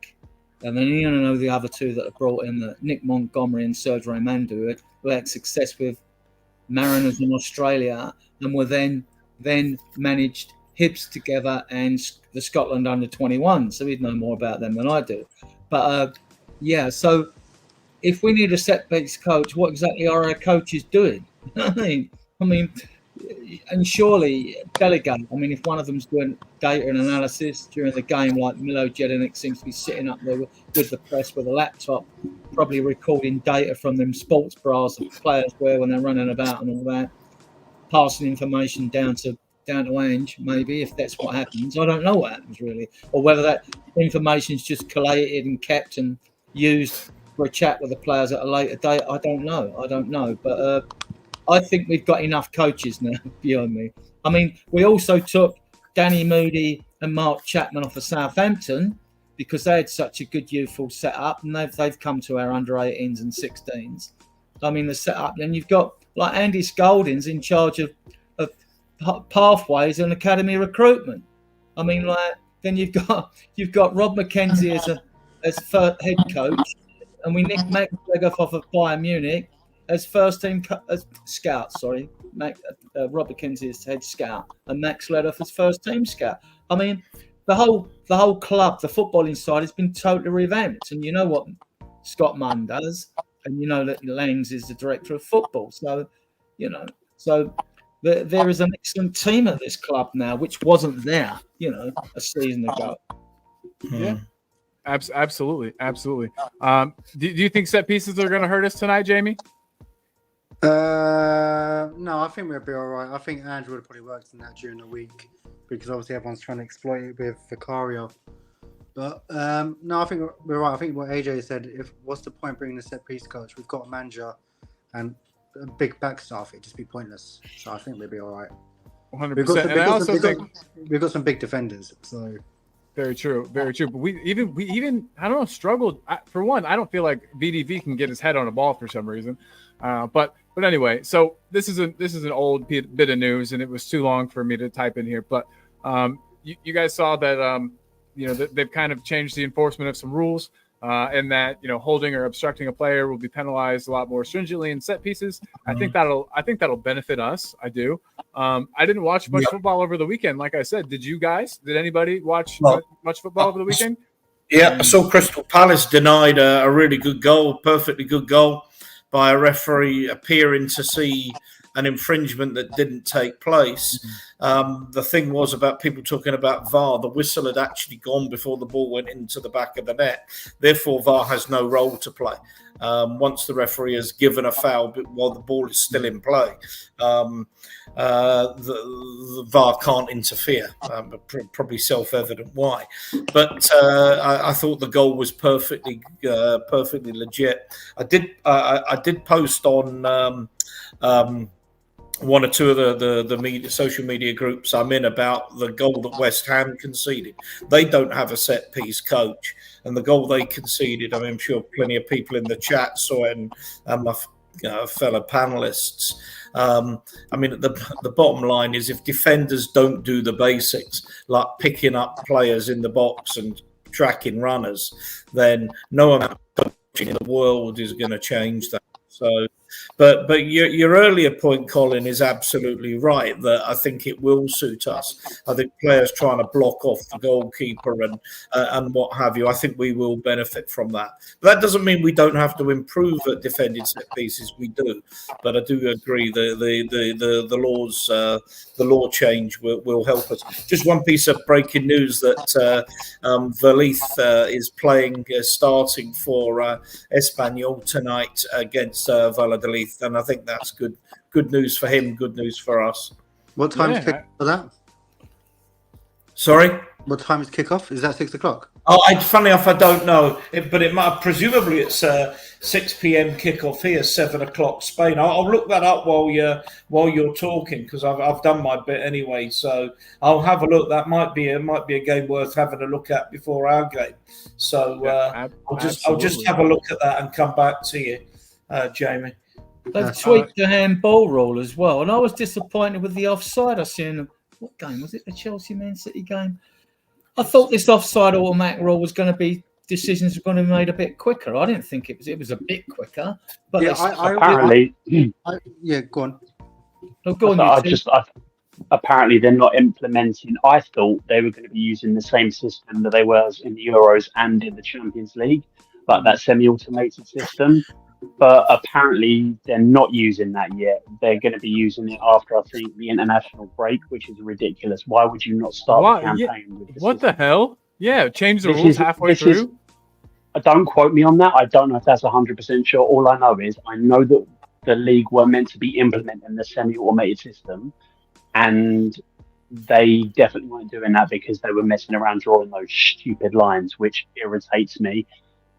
And then you know the other 2 that are brought in, Nick Montgomery and Serge Raymondou, who had success with Mariners in Australia, and were then managed Hibs together and the Scotland under-21. So he'd know more about them than I do. But so if we need a set-piece coach, what exactly are our coaches doing? I mean, and surely delegate. I mean, if one of them's doing data and analysis during the game, like Milo Jelinek seems to be sitting up there with the press with a laptop, probably recording data from them sports bras that players wear when they're running about and all that, passing information down to Ange, maybe, if that's what happens. I don't know what happens really, or whether that information is just collated and kept and used for a chat with the players at a later date. I don't know, but I think we've got enough coaches now beyond me. I mean, we also took Danny Moody and Mark Chapman off of Southampton because they had such a good youthful setup, and they've come to our under 18s and 16s. I mean, the setup, and you've got like Andy Scolding's in charge of pathways and academy recruitment. I mean, like then you've got Rob McKenzie as first head coach, and we nicked Max Legoff off of Bayern Munich as first team as scout. Sorry, Rob McKenzie is head scout, and Max Legoff as first team scout. I mean, the whole club, the footballing side, has been totally revamped, and you know what Scott Munn does, and you know that Langs is the director of football. So, there is an excellent team at this club now, which wasn't there, a season ago. Yeah, absolutely. Do you think set pieces are going to hurt us tonight, Jamie? No, I think we'll be all right. I think Andrew would have probably worked in that during the week because obviously everyone's trying to exploit it with Vicario. But no, I think we're right. I think what AJ said, what's the point bringing a set piece coach? We've got a manager and a big back staff. It'd just be pointless. So I think we'll be all right. 100%. We've got some big defenders. So very true. But we even I don't know, struggled. For one, I don't feel like VDV can get his head on a ball for some reason. But anyway, so this is an old bit of news, and it was too long for me to type in here. But you guys saw that that they've kind of changed the enforcement of some rules, and that holding or obstructing a player will be penalized a lot more stringently in set pieces. I think that'll benefit us. I do. I didn't watch much football over the weekend. Like I said, did you guys? Did anybody watch much football over the weekend? Yeah, I saw Crystal Palace denied a really good goal, perfectly good goal, by a referee appearing to see an infringement that didn't take place. The thing was about people talking about VAR. The whistle had actually gone before the ball went into the back of the net. Therefore, VAR has no role to play. Once the referee has given a foul while the ball is still in play, the VAR can't interfere. Probably self-evident why. But I thought the goal was perfectly legit. I did post on one or two of the social media groups I'm in about the goal that West Ham conceded. They don't have a set piece coach, and the goal they conceded, I mean, I'm sure plenty of people in the chat saw it, and my fellow panelists. I mean, the bottom line is if defenders don't do the basics, like picking up players in the box and tracking runners, then no amount of coaching in the world is going to change that. So, but your earlier point, Colin, is absolutely right, that I think it will suit us. I think players trying to block off the goalkeeper and what have you, I think we will benefit from that. But that doesn't mean we don't have to improve at defending set pieces. We do, but I do agree the law change will help us. Just one piece of breaking news that Valith is starting for Espanyol tonight against Valladolid. And I think that's good news for him, good news for us. What time is kick for that? Sorry? What time is kickoff? Is that 6 o'clock? Oh, funny enough, I don't know. But it might, presumably it's 6 p.m. kickoff here, 7 o'clock Spain. I'll look that up while you're talking, because I've done my bit anyway. So I'll have a look. That might be a game worth having a look at before our game. So I'll just have a look at that and come back to you, Jamie. They've tweaked the handball rule as well, and I was disappointed with the offside I seen. What game was it? The Chelsea Man City game. I thought this offside automatic rule was going to be decisions were going to be made a bit quicker. I didn't think it was. It was a bit quicker, but apparently, go on. Oh, go on. Apparently, they're not implementing. I thought they were going to be using the same system that they were in the Euros and in the Champions League, like that semi-automated system. but apparently they're not using that yet. They're going to be using it after, I think, the international break, which is ridiculous. Why would you not start Why- the campaign with this? What the hell? Yeah, change the This rules is- halfway this is- through. Don't quote me on that. I don't know if that's 100% sure. All I know is I know that the league were meant to be implementing the semi-automated system, and they definitely weren't doing that because they were messing around drawing those stupid lines, which irritates me.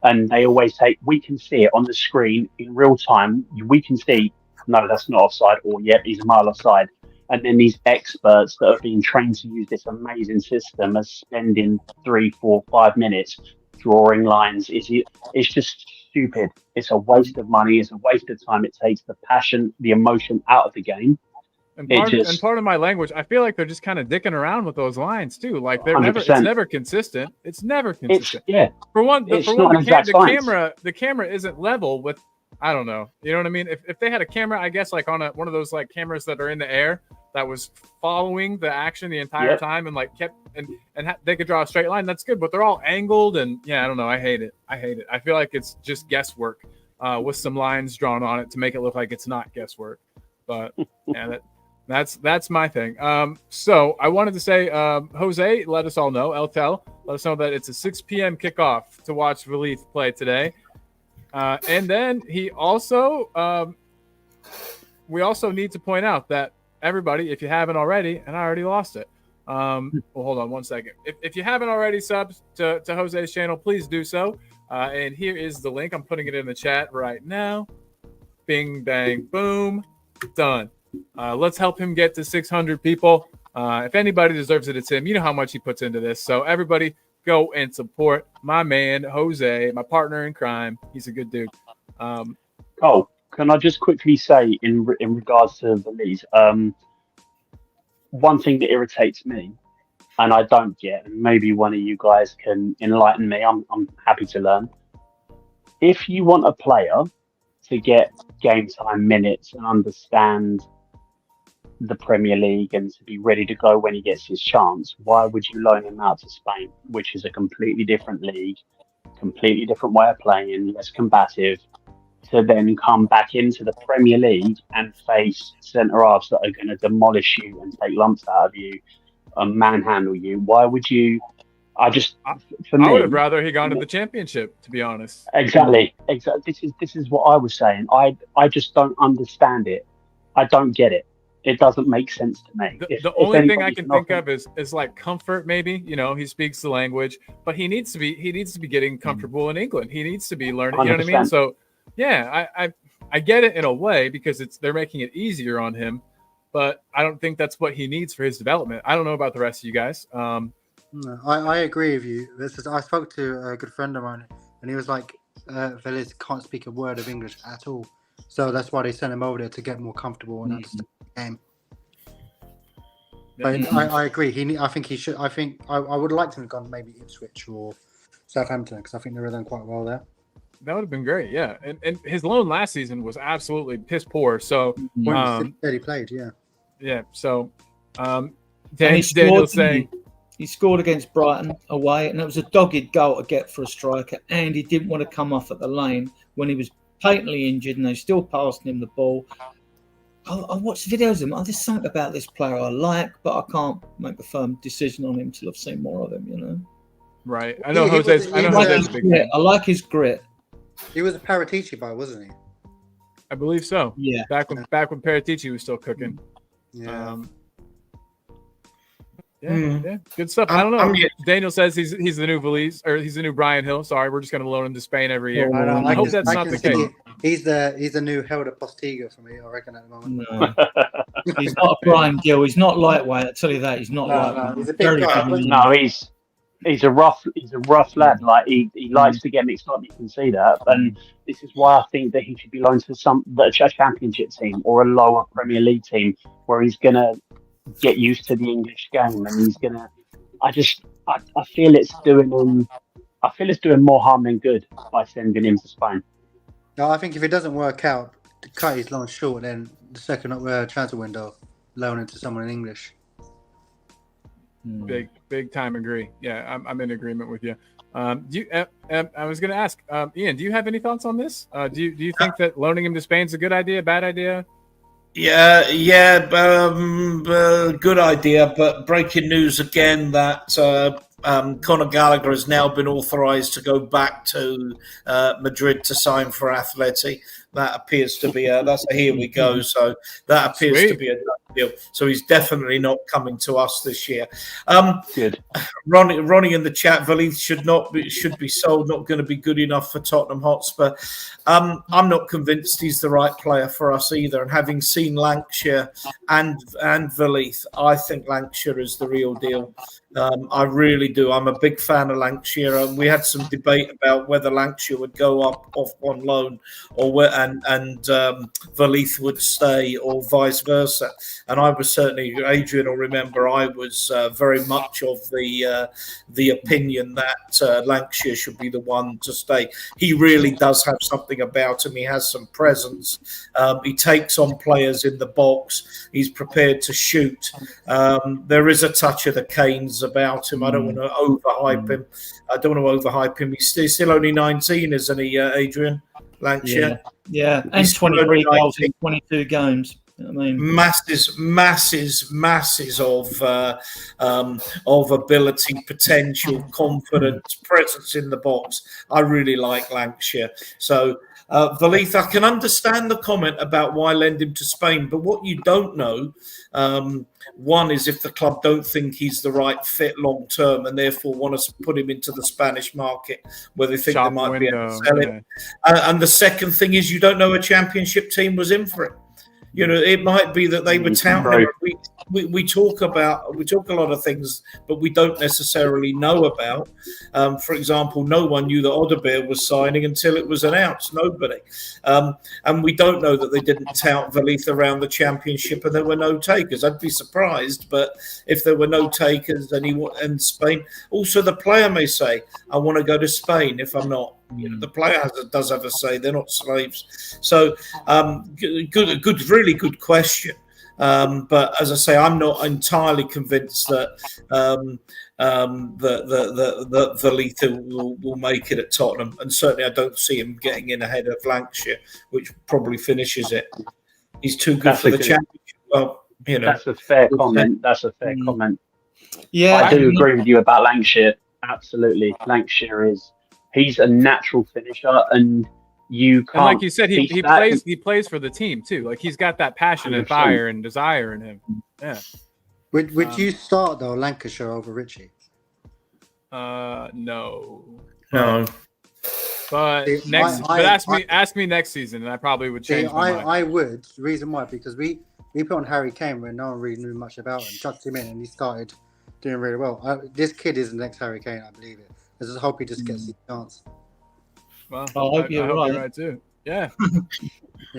And they always say, we can see it on the screen in real time. We can see, no, that's not offside, or yep, he's a mile offside. And then these experts that have been trained to use this amazing system are spending 3, 4, 5 minutes drawing lines. It's just stupid. It's a waste of money. It's a waste of time. It takes the passion, the emotion out of the game. And It part of my language, I feel like they're just kind of dicking around with those lines too. Like they're never, it's 100%. never consistent. It's never It's consistent. it's not an exact science. The camera isn't level with. I don't know. You know what I mean? If they had a camera, I guess like on one of those like cameras that are in the air that was following the action the entire Yep. time and like kept they could draw a straight line. That's good, but they're all angled and I don't know. I hate it. I feel like it's just guesswork with some lines drawn on it to make it look like it's not guesswork. But yeah, that's my thing. So I wanted to say, Jose, let us all know, Eltel, let us know that it's a 6 p.m. kickoff to watch Valith play today. And then he also, we also need to point out that everybody, if you haven't already, and I already lost it. Well, hold on one second. If you haven't already subbed to Jose's channel, please do so. And here is the link. I'm putting it in the chat right now. Bing, bang, boom. Done. Let's help him get to 600 people. If anybody deserves it, it's him. You know how much he puts into this. So everybody go and support my man, Jose, my partner in crime. He's a good dude. Oh, can I just quickly say in regards to the leads, one thing that irritates me, and I don't get, and maybe one of you guys can enlighten me. I'm happy to learn. If you want a player to get game time minutes and understand the Premier League and to be ready to go when he gets his chance, why would you loan him out to Spain, which is a completely different league, completely different way of playing, less combative, to then come back into the Premier League and face centre halves that are going to demolish you and take lumps out of you and manhandle you? Why would you? For me, I would have rather he gone to the championship, to be honest. Exactly. This is what I was saying. I just don't understand it. I don't get it. It doesn't make sense to me. The only thing I can think of is like comfort, maybe. You know, he speaks the language, but he needs to be getting comfortable in England. He needs to be learning. You know what I mean? 100%. So yeah, I get it in a way because they're making it easier on him, but I don't think that's what he needs for his development. I don't know about the rest of you guys. No, I agree with you. I spoke to a good friend of mine, and he was like, Velez can't speak a word of English at all. So that's why they sent him over there to get more comfortable and understand the game. But I agree. I think he should. I would like to have gone maybe Ipswich or Southampton because I think they were done quite well there. That would have been great, yeah. And his loan last season was absolutely piss poor. So He played, yeah. yeah. So Daniel's saying he scored against Brighton away, and it was a dogged goal to get for a striker. And he didn't want to come off at the lane when he was patently injured, and they still passed him the ball. I watched videos of him. There's something about this player I like, but I can't make a firm decision on him until I've seen more of him. You know, right? I know He Jose's. was- I know he was- Jose's a big yeah, fan. I like his grit. He was a Paratici boy, wasn't he? I believe so. Yeah, Back when Paratici was still cooking. Yeah. Yeah, good stuff. I don't know. Daniel says he's the new Valise, or he's the new Brian Hill. Sorry, we're just going to loan him to Spain every year. I hope that's not the case. He's the new Helder Postiga for me, I reckon, at the moment. no, he's not a Brian Gill. He's not lightweight. I tell you that he's not lightweight. He's a big Very guy. good. No, he's a rough lad. Like he likes to get mixed up. You can see that, and this is why I think that he should be loaned to a championship team or a lower Premier League team where he's gonna get used to the English game, and he's gonna. I feel it's doing him. I feel it's doing more harm than good by sending him to Spain. No, I think if it doesn't work out, to cut his loan short, then the second transfer window, loan it to someone in English. Big time agree. Yeah, I'm in agreement with you. Do you, I was going to ask, Ian, do you have any thoughts on this? Do you think that loaning him to Spain's a good idea, bad idea? Yeah, good idea. But breaking news again that Conor Gallagher has now been authorised to go back to Madrid to sign for Atleti. That appears to be that's a here we go. So that appears to be a done deal. So he's definitely not coming to us this year. Good. Ronnie in the chat, Valith should be sold. Not going to be good enough for Tottenham Hotspur. I'm not convinced he's the right player for us either. And having seen Lancashire and Valith, I think Lancashire is the real deal. I really do. I'm a big fan of Lancashire. We had some debate about whether Lancashire would go up off on loan, or and Valith would stay, or vice versa. And I was certainly, Adrian will remember, I was very much of the opinion that Lancashire should be the one to stay. He really does have something about him. He has some presence. He takes on players in the box. He's prepared to shoot. There is a touch of the Canes about him. I don't want to overhype him. He's still only 19, isn't he, Adrian? Lancashire. Yeah. And 23 goals in 22 games. I mean, masses of ability, potential, confidence, presence in the box. I really like Lancashire. So, Valith, I can understand the comment about why lend him to Spain, but what you don't know, one is if the club don't think he's the right fit long term and therefore want to put him into the Spanish market where they think they might be able to sell him. And the second thing is you don't know a championship team was in for it. You know, it might be that they were touting. We talk a lot of things, but we don't necessarily know about. For example, no one knew that Odebeer was signing until it was announced. Nobody, and we don't know that they didn't tout Valith around the championship and there were no takers. I'd be surprised, but if there were no takers, and Spain, also the player may say, "I want to go to Spain." If I'm not. You know, the player does have a say. They're not slaves. So, really good question. But as I say, I'm not entirely convinced that the Valith will make it at Tottenham, and certainly I don't see him getting in ahead of Lancashire, which probably finishes it. He's too good for the championship. Well, you know, that's a fair comment. Comment. Yeah, I do agree with you about Lancashire. Absolutely, Lancashire he's a natural finisher, and you can't. And like you said, he plays for the team too. Like he's got that passion and fire and desire in him. Yeah. Would you start though Lancashire over Richie? No. But ask me next season, and I probably would change my mind. I would. The reason why, because we put on Harry Kane when no one really knew much about him, chucked him in, and he started doing really well. This kid is the next Harry Kane, I believe it. I just hope he just gets the chance. Well, I hope you're right too. Yeah.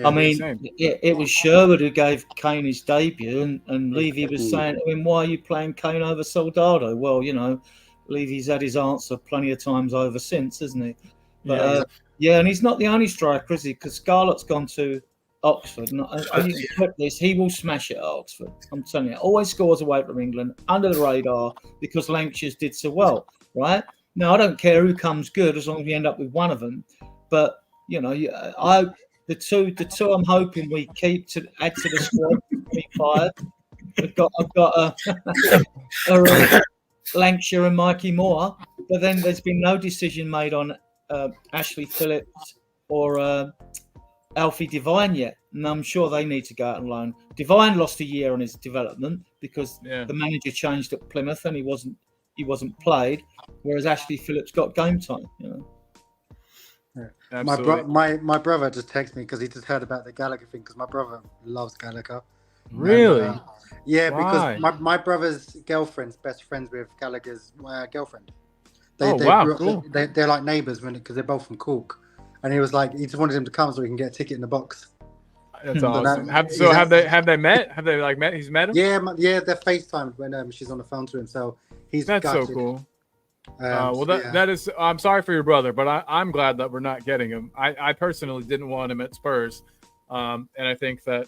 I mean, it was Sherwood who gave Kane his debut, and Levy was saying to him, "Why are you playing Kane over Soldado?" Well, you know, Levy's had his answer plenty of times over since, hasn't he? But and he's not the only striker, is he? Because Scarlett's gone to Oxford. And you expect this, he will smash it at Oxford. I'm telling you, always scores away from England under the radar because Lancashire's did so well, right? Now, I don't care who comes good as long as we end up with one of them. But, you know, the two I'm hoping we keep to add to the squad. 25. I've got Lancashire and Mikey Moore. But then there's been no decision made on Ashley Phillips or Alfie Devine yet. And I'm sure they need to go out on loan. Devine lost a year on his development because the manager changed at Plymouth and he wasn't played, whereas Ashley Phillips got game time. You know. My brother just texted me because he just heard about the Gallagher thing because my brother loves Gallagher. Really? And, because my brother's girlfriend's best friends with Gallagher's girlfriend. Cool. They're like neighbours because they're both from Cork, and he was like, he just wanted him to come so he can get a ticket in the box. That's awesome. Have they met? Have they met? He's met him? Yeah. They're FaceTimed when she's on the phone to him. So that's so cool. That is. I'm sorry for your brother, but I'm glad that we're not getting him. I personally didn't want him at Spurs, and I think that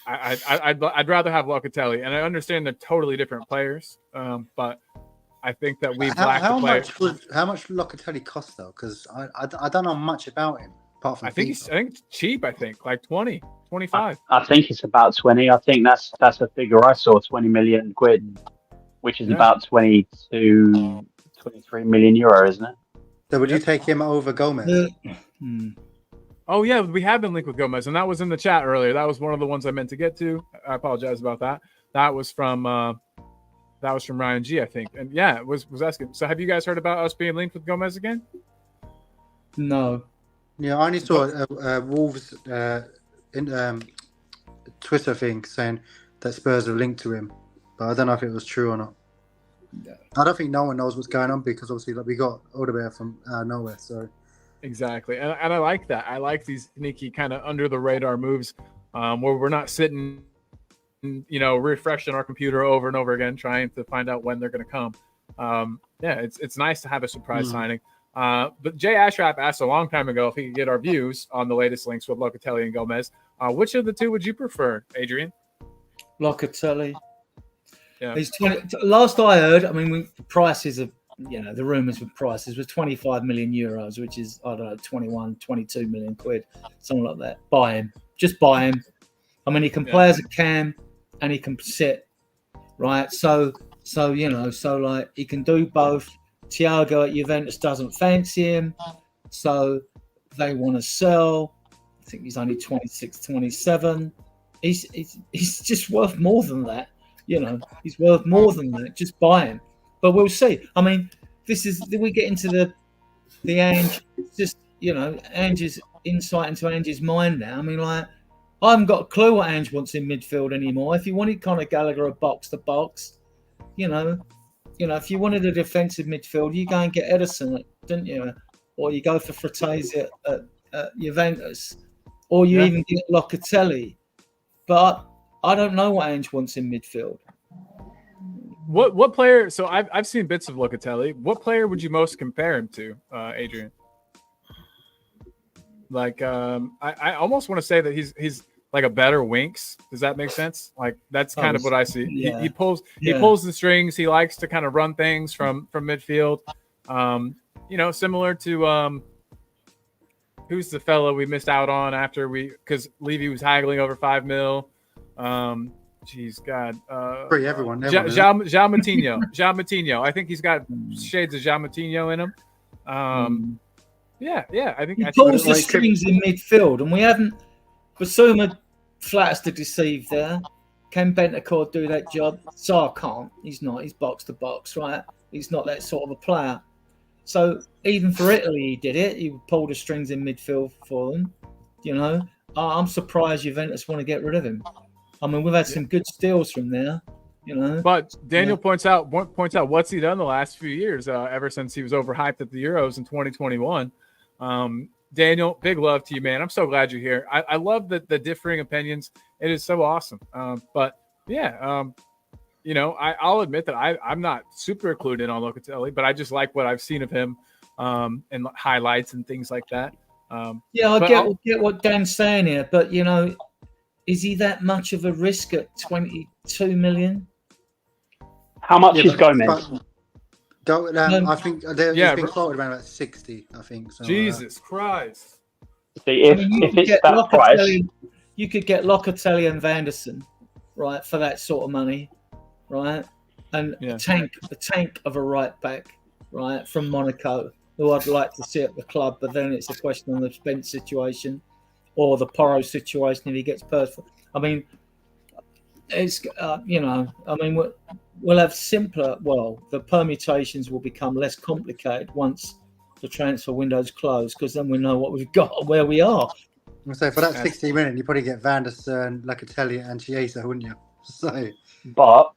I'd rather have Locatelli. And I understand they're totally different players, but I think that we've How, lacked how a player. much would Locatelli cost though? Because I don't know much about him apart from I think FIFA. it's cheap. I think like 20, 25. I think it's about 20. I think that's a figure I saw, 20 million quid, which is Yeah. about 22, 23 million euro, isn't it? So would you Yep. take him over Gomez? Oh yeah, we have been linked with Gomez, and that was in the chat earlier. That was one of the ones I meant to get to. I apologize about that. That was from Ryan G, I think. And yeah, it was asking. So have you guys heard about us being linked with Gomez again? No. Yeah, I only saw Wolves Twitter thing saying that Spurs are linked to him, but I don't know if it was true or not. Yeah. I don't think no one knows what's going on because obviously we got Odegaard from nowhere. So Exactly, and I like that. I like these sneaky kind of under the radar moves, where we're not sitting, refreshing our computer over and over again trying to find out when they're going to come. Yeah, it's nice to have a surprise signing. But Jay Ashraf asked a long time ago if he could get our views on the latest links with Locatelli and Gomez. Which of the two would you prefer, Adrian? Locatelli. Yeah. He's 20. Last I heard, I mean, the prices of, the rumours with prices was 25 million euros, which is, I don't know, 21, 22 million quid, something like that. Buy him. Just buy him. I mean, he can play as a cam and he can sit, right? So like he can do both. Thiago at Juventus doesn't fancy him, so they want to sell. I think he's only 26, 27. He's just worth more than that. He's worth more than that. Just buy him. But we'll see. I mean, we get into the Ange, just, Ange's insight into Ange's mind now. I mean, like, I haven't got a clue what Ange wants in midfield anymore. If you wanted Conor Gallagher a box to box, if you wanted a defensive midfield, you go and get Ederson, didn't you? Or you go for Fratesi at Juventus, or you even get Locatelli. But I don't know what Ange wants in midfield. What player? So I've seen bits of Locatelli. What player would you most compare him to, Adrian? Like, I almost want to say that he's like a better Winks. Does that make sense? Like, that's kind of what I see. Yeah. He pulls the strings. He likes to kind of run things from midfield. Similar to who's the fellow we missed out on because Levy was haggling over $5 million. Jeez, God. pretty everyone. Jean Matinho. I think he's got shades of Jean Matinho in him. Yeah. I think he pulls the strings in midfield, and we haven't. Basuma flatters to deceive there. Can Bentancur do that job? Sarr can't. He's not. He's box to box, right? He's not that sort of a player. So even for Italy, he did it. He pulled the strings in midfield for them. I'm surprised Juventus want to get rid of him. I mean, we've had some good steals from there. But Daniel points out what's he done the last few years, ever since he was overhyped at the Euros in 2021. Daniel, big love to you, man. I'm so glad you're here. I love the differing opinions. It is so awesome. But yeah, I'll admit that I'm not super clued in on Locatelli, but I just like what I've seen of him in highlights and things like that. I get what Dan's saying here, but is he that much of a risk at 22 million? How much is Gomez? I think he's been quoted around about 60. I think. So, Jesus Christ! See, if it's that price, you could get Locatelli and Vanderson, right, for that sort of money, right, and a tank of a right back, right, from Monaco, who I'd like to see at the club, but then it's a question of the Spence situation or the Porro situation if he gets perfect. I mean, it's we'll have simpler. Well, the permutations will become less complicated once the transfer window's closed, because then we know what we've got, where we are. So for that 60 million, you probably get Van der Sar, Locatelli, and Chiesa, wouldn't you? So, but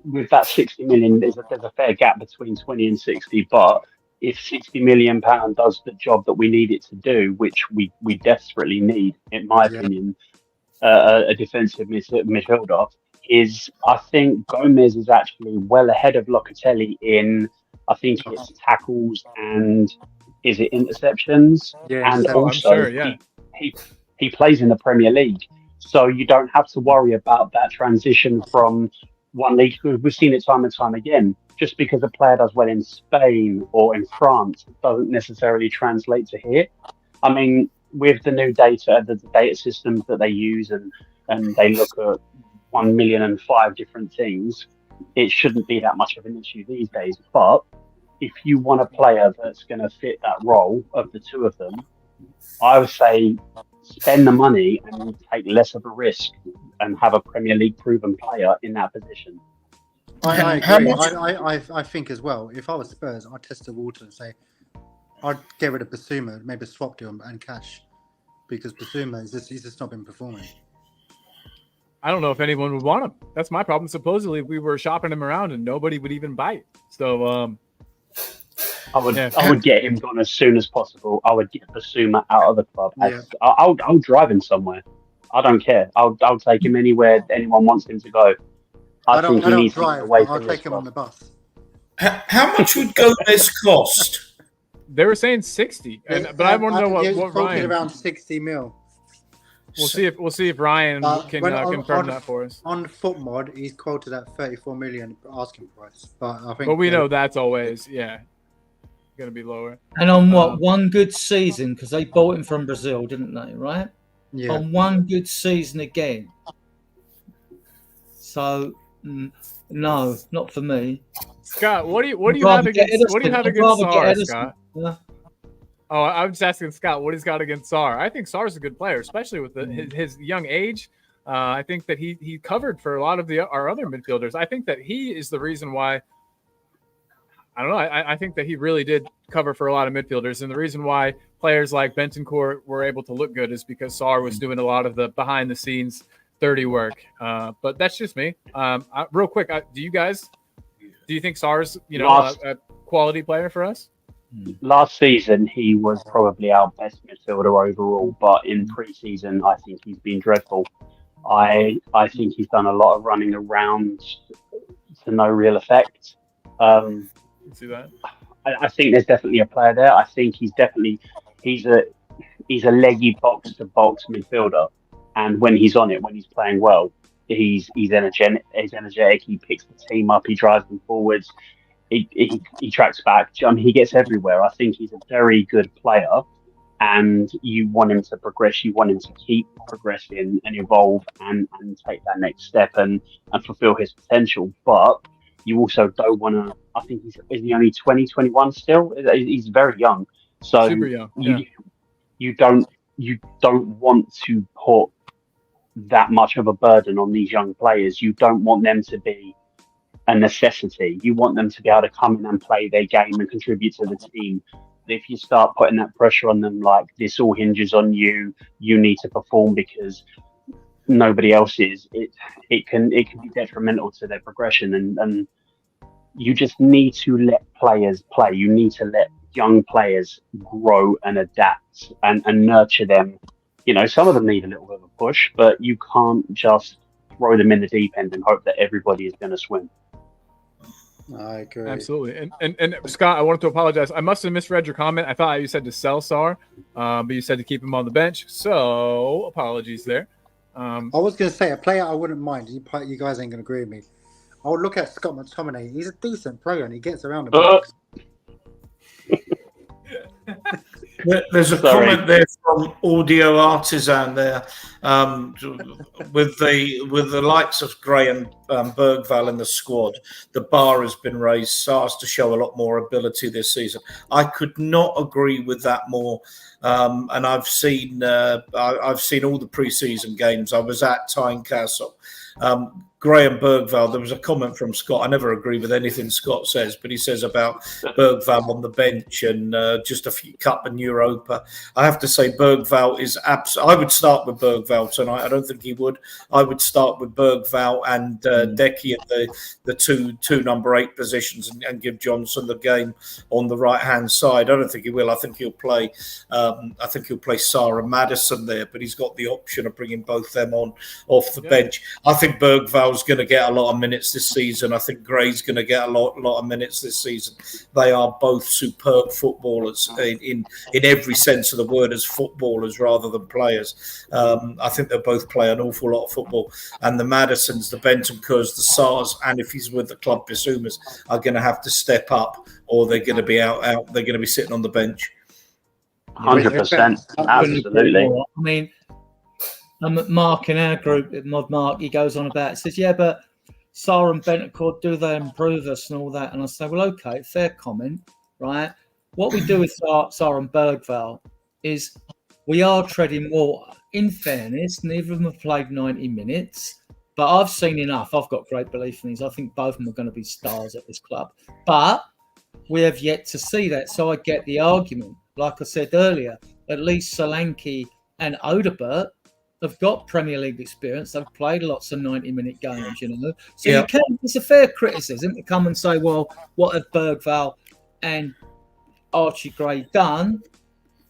with that 60 million, there's a fair gap between 20 and 60. But if 60 million pound does the job that we need it to do, which we desperately need, in my opinion, a defensive midfielder, I think Gomez is actually well ahead of Locatelli in, I think it's tackles and is it interceptions? Yeah, and so also he plays in the Premier League, so you don't have to worry about that transition from one league. We've seen it time and time again. Just because a player does well in Spain or in France doesn't necessarily translate to here. I mean, with the new data, the data systems that they use, and they look at 1,000,005 different things, it shouldn't be that much of an issue these days. But if you want a player that's going to fit that role of the two of them, I would say spend the money and take less of a risk and have a Premier League proven player in that position. I How agree. much- I think as well. If I was Spurs, I'd test the water and say I'd get rid of Basuma, maybe swap him and cash, because Basuma he's just not been performing. I don't know if anyone would want him. That's my problem. Supposedly, we were shopping him around and nobody would even bite. So, I would get him gone as soon as possible. I would get Basuma out of the club. Yeah. I'll drive him somewhere. I don't care. I'll take him anywhere anyone wants him to go. I think he don't needs to get drive. away I'll from take this him on the club. bus. How much would Gomez cost? they were saying 60, but I want to know He was what talking Ryan. around 60 mil. We'll see if Ryan can when confirm that for us. On FootMod, he's quoted at 34 million asking price, but I think. But we know that's always going to be lower. And on what, one good season, because they bought him from Brazil, didn't they? Right? Yeah. On one good season again. So no, not for me. Scott, what do you I'd have rather get against Ederson. I'd Sarr, rather get Ederson. Scott? Yeah. Oh, I was just asking Scott what he's got against Sarr. I think Sarr's a good player, especially with his young age. I think that he covered for a lot of our other midfielders. I think that he is the reason why. I don't know. I think that he really did cover for a lot of midfielders, and the reason why players like Bentancur were able to look good is because Sarr was doing a lot of the behind the scenes dirty work. But that's just me. Real quick, do you think Sarr's a quality player for us? Last season, he was probably our best midfielder overall, but in pre-season, I think he's been dreadful. I think he's done a lot of running around to no real effect. See that? I think there's definitely a player there. I think he's a leggy box to box midfielder, and when he's on it, when he's playing well, he's energetic. He picks the team up. He drives them forwards. He tracks back. I mean, he gets everywhere. I think he's a very good player, and you want him to progress. You want him to keep progressing and evolve and take that next step and fulfill his potential. But you also don't want to. I think is he only 20, 21 still? He's very young. So Super young. Yeah. You don't want to put that much of a burden on these young players. You don't want them to be a necessity. You want them to be able to come in and play their game and contribute to the team. If you start putting that pressure on them, like this all hinges on you, you need to perform because nobody else is. It can be detrimental to their progression, and you just need to let players play. You need to let young players grow and adapt and nurture them. You know, some of them need a little bit of a push, but you can't just throw them in the deep end and hope that everybody is going to swim. I agree. Absolutely. And Scott, I wanted to apologize. I must have misread your comment. I thought you said to sell Sarr, but you said to keep him on the bench. So apologies there. I was going to say a player I wouldn't mind. You guys ain't going to agree with me. I would look at Scott McTominay. He's a decent player and he gets around the box. There's a comment there from Audio Artisan there, with the likes of Gray and Bergvall in the squad. The bar has been raised. Sarr's to show a lot more ability this season. I could not agree with that more. And I've seen all the preseason games. I was at Tynecastle. Graham Bergvall, there was a comment from Scott. I never agree with anything Scott says, but he says about Bergvall on the bench and just a few cup in Europa. I have to say Bergvall is I would start with Bergvall tonight. I don't think he would. I would start with Bergvall and Decky at the two number 8 positions and give Johnson the game on the right hand side. I don't think he will. I think he'll play. I think he'll play Sarr and Maddison there, but he's got the option of bringing both them on off the bench. I think Bergvall Bergval's going to get a lot of minutes this season. I think Gray's going to get a lot of minutes this season. They are both superb footballers in every sense of the word, as footballers rather than players. I think they both play an awful lot of football. And the Maddisons, the Bentancurs, the Sars, and if he's with the club Bissoumas, are going to have to step up, or they're going to be out. They're going to be sitting on the bench. 100%, absolutely. I mean, Mark in our group, Mod Mark, he goes on about it, says, yeah, but Sarr and Bentancur, do they improve us and all that? And I say, well, okay, fair comment, right? What we do with Sarr and Bergval is we are treading water. In fairness, neither of them have played 90 minutes, but I've seen enough. I've got great belief in these. I think both of them are going to be stars at this club. But we have yet to see that, so I get the argument. Like I said earlier, at least Solanke and Odebert have got Premier League experience. They've played lots of 90-minute games, you know. So you can, it's a fair criticism to come and say, well, what have Bergval and Archie Gray done?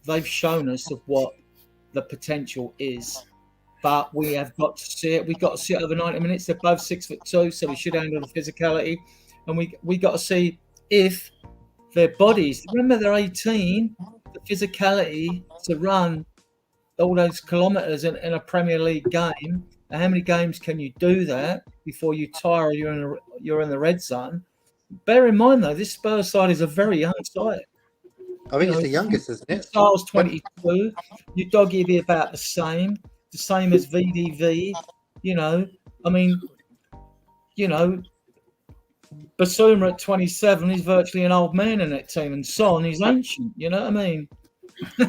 They've shown us of what the potential is. But we have got to see it. We've got to see it over 90 minutes. They're both 6'2", so we should handle the physicality. And we got to see if their bodies, remember they're 18, the physicality to run all those kilometres in a Premier League game. And how many games can you do that before you tire? You're in the red zone. Bear in mind though, this Spurs side is a very young side. I think it's the youngest, isn't it? Star's 22. Your doggy be about the same as VDV. You know, I mean, you know, Basuma at 27 is virtually an old man in that team, and Son is ancient. You know what I mean?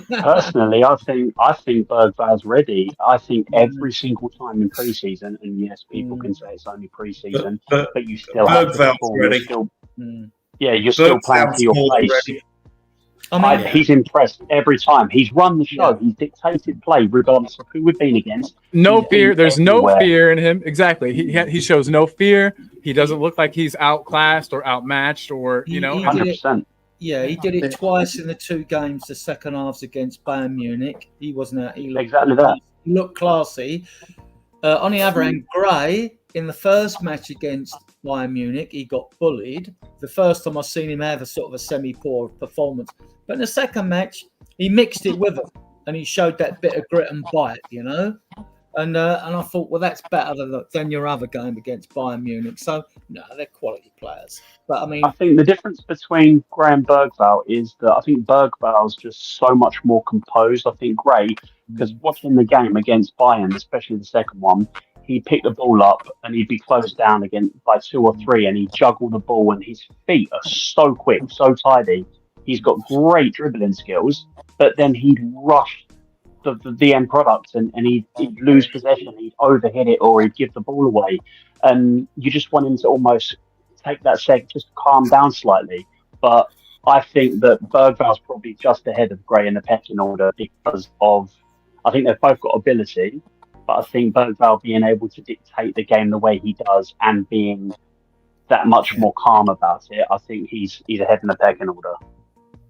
Personally, I think Bergval's ready. I think every single time in pre-season, and yes, people can say it's only pre-season, but you still have to perform. Ready. You're still playing for your place. Ready. I mean, he's impressed every time. He's run the show. He's dictated play, regardless of who we've been against. No fear. There's no fear in him. Exactly. He shows no fear. He doesn't look like he's outclassed or outmatched, or 100%. Yeah, he did it twice in the two games, the second halves against Bayern Munich. He wasn't out. He looked exactly that. He looked classy. On the other hand, Gray, in the first match against Bayern Munich, he got bullied. The first time I've seen him have a sort of a semi-poor performance. But in the second match, he mixed it with him, and he showed that bit of grit and bite, you know. And I thought, well, that's better than your other game against Bayern Munich. So, no, they're quality players. But, I mean... I think the difference between Gray and Bergval is that I think Bergval's just so much more composed. I think Gray, because watching the game against Bayern, especially the second one, he'd pick the ball up and he'd be closed down again by 2 or 3, and he'd juggle the ball, and his feet are so quick, so tidy. He's got great dribbling skills, but then he'd rush the end product and he'd lose possession, he'd overhit it, or he'd give the ball away. And you just want him to almost take that sec, just calm down slightly. But I think that Bergval's probably just ahead of Gray in the pecking order because of, I think they've both got ability, but I think Bergval being able to dictate the game the way he does and being that much more calm about it, I think he's ahead in the pecking order.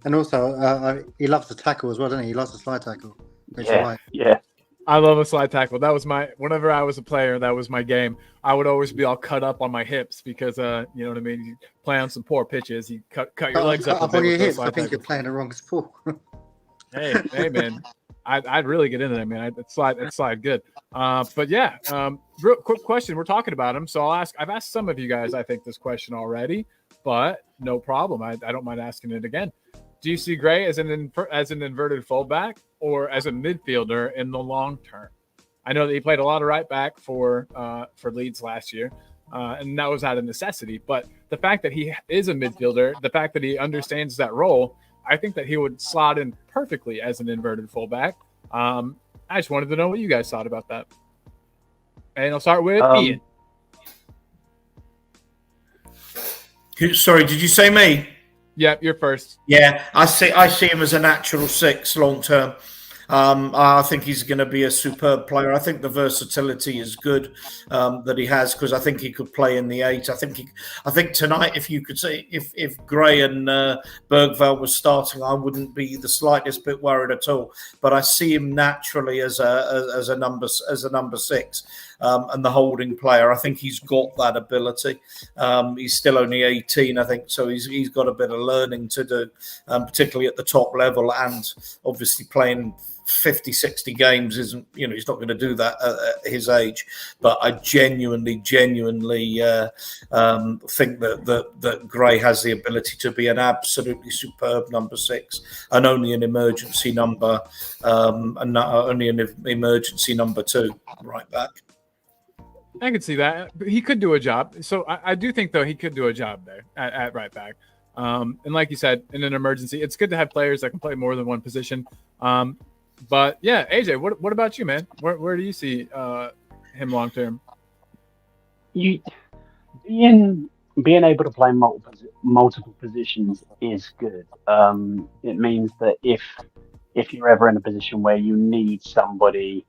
And also, he loves to tackle as well, doesn't he? He loves to slide tackle. Yeah. I love a slide tackle. That was whenever I was a player, that was my game. I would always be all cut up on my hips because, you know what I mean? You play on some poor pitches, you cut your legs up on your hips. I think you're playing the wrong sport. hey, man. I'd really get into that, man. I'd slide good. But yeah, real quick question. We're talking about him, so I've asked some of you guys, I think, this question already, but no problem. I don't mind asking it again. Do you see Gray as an inverted fullback or as a midfielder in the long term? I know that he played a lot of right back for Leeds last year, and that was out of necessity. But the fact that he is a midfielder, the fact that he understands that role, I think that he would slot in perfectly as an inverted fullback. I just wanted to know what you guys thought about that. And I'll start with Ian. Sorry, did you say me? Yeah, you're first. Yeah, I see him as a natural 6 long term. I think he's going to be a superb player. I think the versatility is good that he has, because I think he could play in the 8. I think tonight, if you could say if Gray and Bergval was starting, I wouldn't be the slightest bit worried at all. But I see him naturally as a number 6. and the holding player. I think he's got that ability. He's still only 18, I think, so he's got a bit of learning to do, particularly at the top level, and obviously playing 50, 60 games isn't, he's not going to do that at his age. But I genuinely think that Gray has the ability to be an absolutely superb number 6, and only an emergency number, and not only an emergency number 2 right back. I could see that. But he could do a job. So I do think, though, he could do a job there at right back. And like you said, in an emergency, it's good to have players that can play more than one position. But yeah, AJ, what about you, man? Where do you see him long term? You being able to play multiple positions is good. It means that if you're ever in a position where you need somebody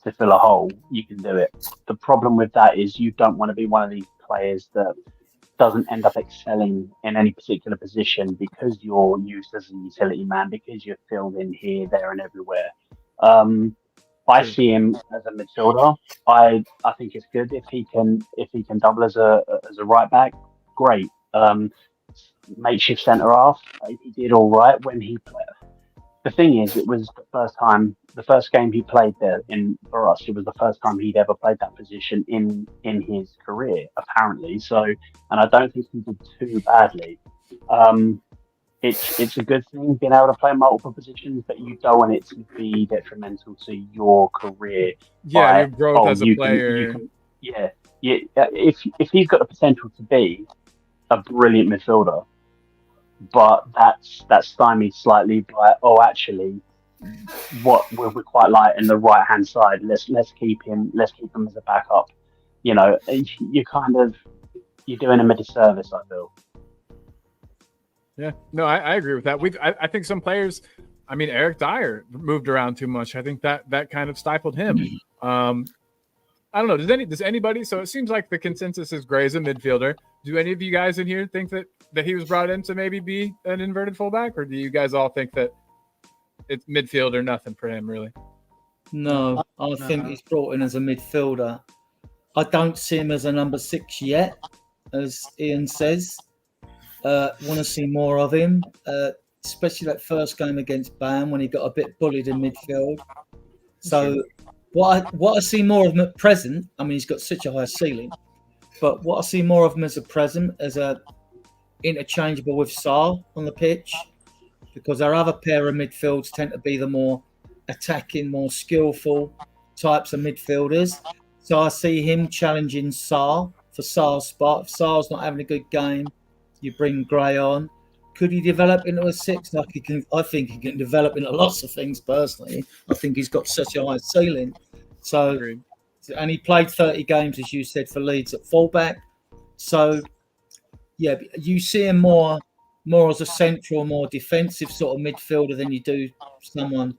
to fill a hole, you can do it. The problem with that is you don't want to be one of these players that doesn't end up excelling in any particular position because you're used as a utility man, because you're filled in here, there, and everywhere. I see him as a midfielder. I think it's good if he can double as a right back. Great. Makeshift centre half. He did all right when he played. The thing is, it was the first game he played there for us. It was the first time he'd ever played that position in his career, apparently. So, and I don't think he did too badly. It's a good thing being able to play multiple positions, but you don't want it to be detrimental to your career. Yeah, your growth as a player. If he's got the potential to be a brilliant midfielder, but that's stymied slightly by actually what we're quite light in the right hand side. Let's keep him as a backup. You're doing him a disservice, I feel. Yeah, no, I agree with that. I think some players, Eric Dyer moved around too much. I think that kind of stifled him. I don't know. Does anybody? So it seems like the consensus is Gray as a midfielder. Do any of you guys in here think that he was brought in to maybe be an inverted fullback, or do you guys all think that it's midfield or nothing for him, really? No, I think he's brought in as a midfielder. I don't see him as a number 6 yet, as Ian says. Want to see more of him, especially that first game against Bam when he got a bit bullied in midfield. So what I see more of him at present, he's got such a high ceiling, but what I see more of him as a present, as a interchangeable with Sarr on the pitch, because our other pair of midfields tend to be the more attacking, more skillful types of midfielders. So I see him challenging Sarr for Sarr's spot. If Sarr's not having a good game, you bring Gray on. Could he develop into a 6? I think he can develop into lots of things personally. I think he's got such a high ceiling. So, and he played 30 games, as you said, for Leeds at fullback. So, yeah, you see him more as a central, more defensive sort of midfielder than you do someone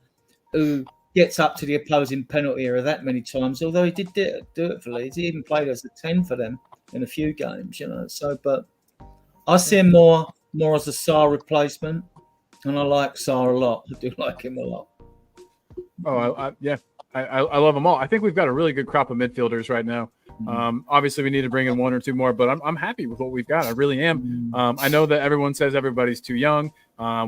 who gets up to the opposing penalty area that many times. Although he did do it for Leeds, he even played as a 10 for them in a few games, So, but I see him more as a Sarr replacement, and I like Sarr a lot. I do like him a lot. Oh, I love them all. I think we've got a really good crop of midfielders right now. Obviously, we need to bring in one or two more, but I'm happy with what we've got. I really am. I know that everyone says everybody's too young.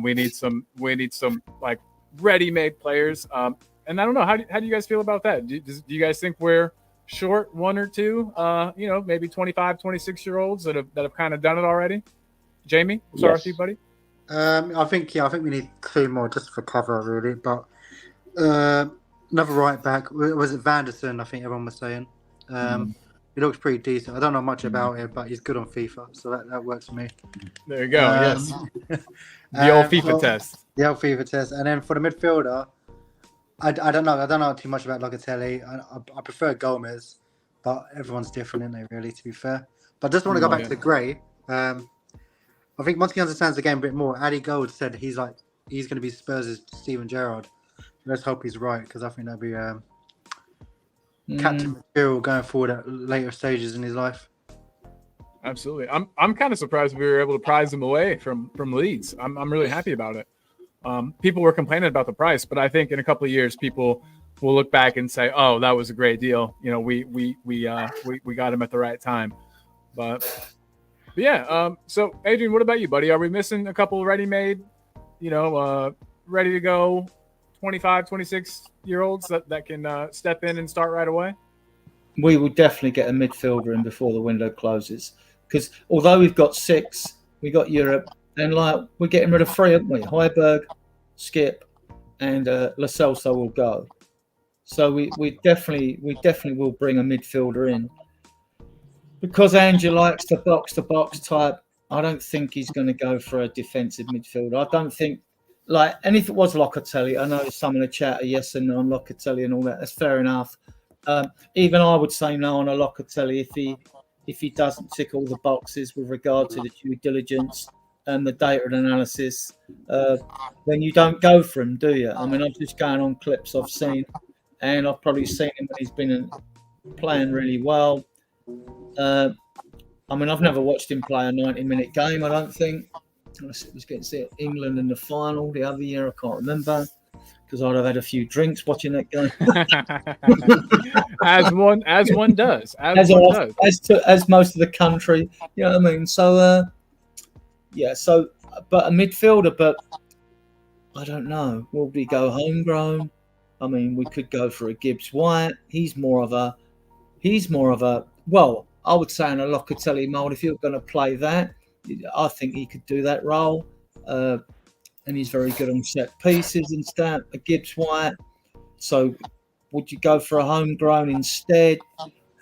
We need some like ready-made players. And I don't know, how do you guys feel about that? Do you guys think we're short one or two, maybe 25, 26-year-olds that have kind of done it already? Jamie, start with you, buddy. I think we need 2 more just for cover, really. But another right back, was it Vanderson? I think everyone was saying. He looks pretty decent. I don't know much about him, but he's good on FIFA, so that works for me. There you go. Yes, the old FIFA test. The old FIFA test, and then for the midfielder, I don't know too much about Locatelli. I prefer Gomez, but everyone's different, isn't they? Really, to be fair. But I just want to go back to Gray. I think once he understands the game a bit more, Addy Gold said he's going to be Spurs' Steven Gerrard. Let's hope he's right, because I think that'd be captain material going forward at later stages in his life. Absolutely. I'm kind of surprised we were able to prize him away from Leeds. I'm really happy about it. People were complaining about the price, but I think in a couple of years, people we'll look back and say, "Oh, that was a great deal." You know, we got him at the right time. But yeah. So Adrian, what about you, buddy? Are we missing a couple ready-made, ready to go 25, 26-year-olds that can step in and start right away? We will definitely get a midfielder in before the window closes, because although we've got 6, we got Europe, and we're getting rid of 3, aren't we? Heiberg, Skip, and Lo Celso will go. So we definitely will bring a midfielder in, because Andrew likes the box type. I don't think he's going to go for a defensive midfielder. I don't think, and if it was Locatelli, I know some in the chat are yes and no on Locatelli and all that. That's fair enough. Even I would say no on a Locatelli if he doesn't tick all the boxes with regard to the due diligence and the data analysis. Then you don't go for him, do you? I mean, I'm just going on clips I've seen, and I've probably seen him when he's been playing really well. I mean, I've never watched him play a 90-minute game, I don't think. It was against England in the final the other year. I can't remember, because I'd have had a few drinks watching that game. as one does. As most of the country, you know what I mean? So, but a midfielder, but I don't know. Will we go homegrown? I mean, we could go for a Gibbs White. He's more of a, well, I would say in a Locatelli mold, if you're going to play that, I think he could do that role. And he's very good on set pieces and stuff. A Gibbs White. So would you go for a homegrown instead?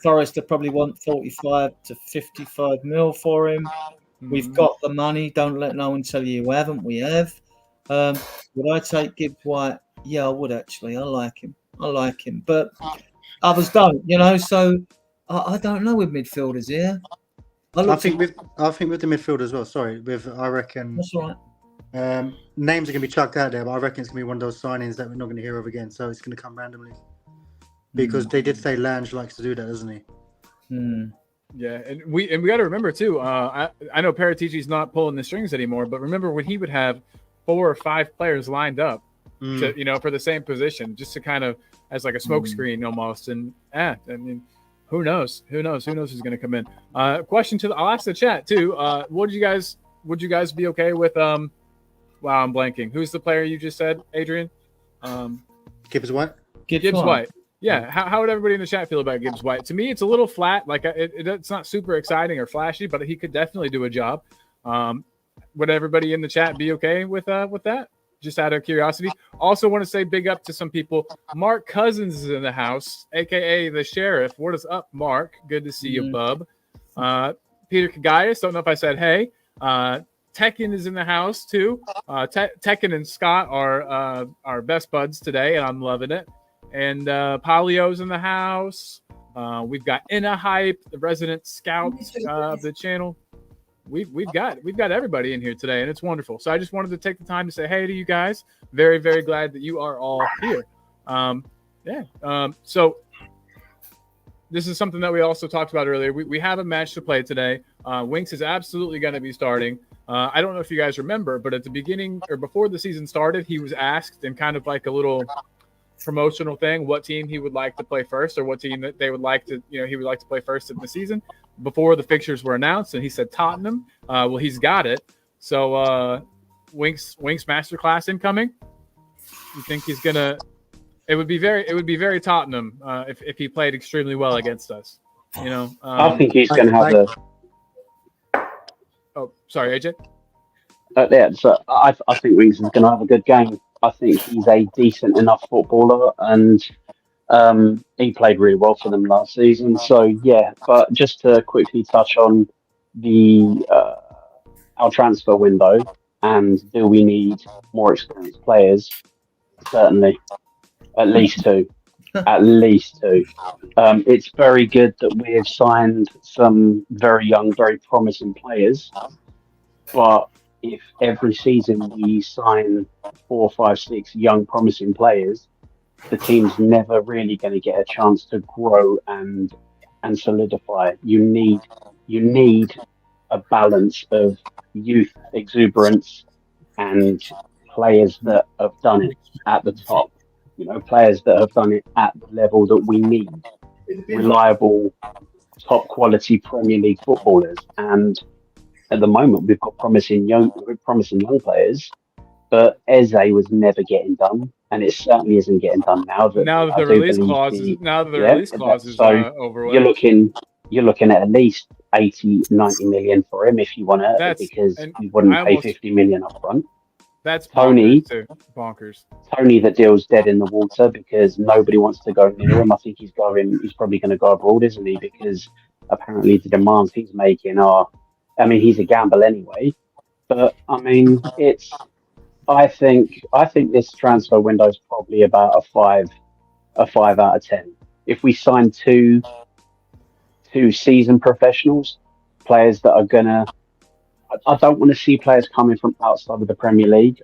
Forest probably want 45 to 55 mil for him. Mm-hmm. We've got the money. Don't let no one tell you haven't. We have. Would I take Gibbs White? Yeah, I would actually. I like him. But others don't, so I don't know with midfielders here. I think with the midfield as well. Sorry, I reckon. That's all right. Names are going to be chucked out there, but I reckon it's going to be one of those signings that we're not going to hear of again. So it's going to come randomly, because they did say Lange likes to do that, doesn't he? Yeah, and we got to remember too. I know Paratici's not pulling the strings anymore, but remember when he would have 4 or 5 players lined up, to, for the same position, just to kind of as like a smokescreen almost. And I mean, who knows? Who knows who's going to come in? Question I'll ask the chat too. Would you guys be okay with Wow, I'm blanking. Who's the player you just said, Adrian? Gibbs White. Gibbs White. Yeah. How would everybody in the chat feel about Gibbs White? To me, it's a little flat. Like it's not super exciting or flashy, but he could definitely do a job. Would everybody in the chat be okay with that? Just out of curiosity. Also want to say big up to some people. Mark Cousins is in the house, aka the Sheriff. What is up, Mark? Good to see you, bub. Peter Kagaias, don't know if I said hey. Tekken is in the house too. Tekken and Scott are our best buds today, and I'm loving it. And Polio's in the house. We've got Inna Hype, the resident scout of the channel. We've got everybody in here today, and it's wonderful. So I just wanted to take the time to say hey to you guys. Very, very glad that you are all here. So this is something that we also talked about earlier. We have a match to play today. Winks is absolutely going to be starting. I don't know if you guys remember, but at the beginning or before the season started, he was asked in kind of like a little promotional thing what team he would like to play first, or what team that they would like to, he would like to play first in the season before the fixtures were announced. And he said Tottenham. Well, he's got it. So Winks masterclass incoming. You think he's gonna? It would be very Tottenham if he played extremely well against us. I think he's going to have a. Oh, sorry, AJ. So I think Winks is going to have a good game. I think he's a decent enough footballer, and he played really well for them last season. So yeah, but just to quickly touch on our transfer window, and do we need more experienced players? Certainly, at least 2. At least 2. It's very good that we have signed some very young, very promising players, but if every season we sign 4, 5, 6 young, promising players, the team's never really going to get a chance to grow and solidify. You need a balance of youth exuberance and players that have done it at the top. players that have done it at the level that we need, reliable, top quality Premier League footballers. And at the moment, we've got promising young players, but Eze was never getting done, and it certainly isn't getting done now. Now that the release clause is over with. You're looking at least 80, 90 million for him if you want to, because you wouldn't pay 50 million up front. That's bonkers. Tony, that deal's dead in the water because nobody wants to go near him. I think he's probably going to go abroad, isn't he? Because apparently the demands he's making he's a gamble anyway. But I mean, I think this transfer window is probably about a 5 out of 10. If we sign two seasoned professionals, players that are gonna, I don't want to see players coming from outside of the Premier League.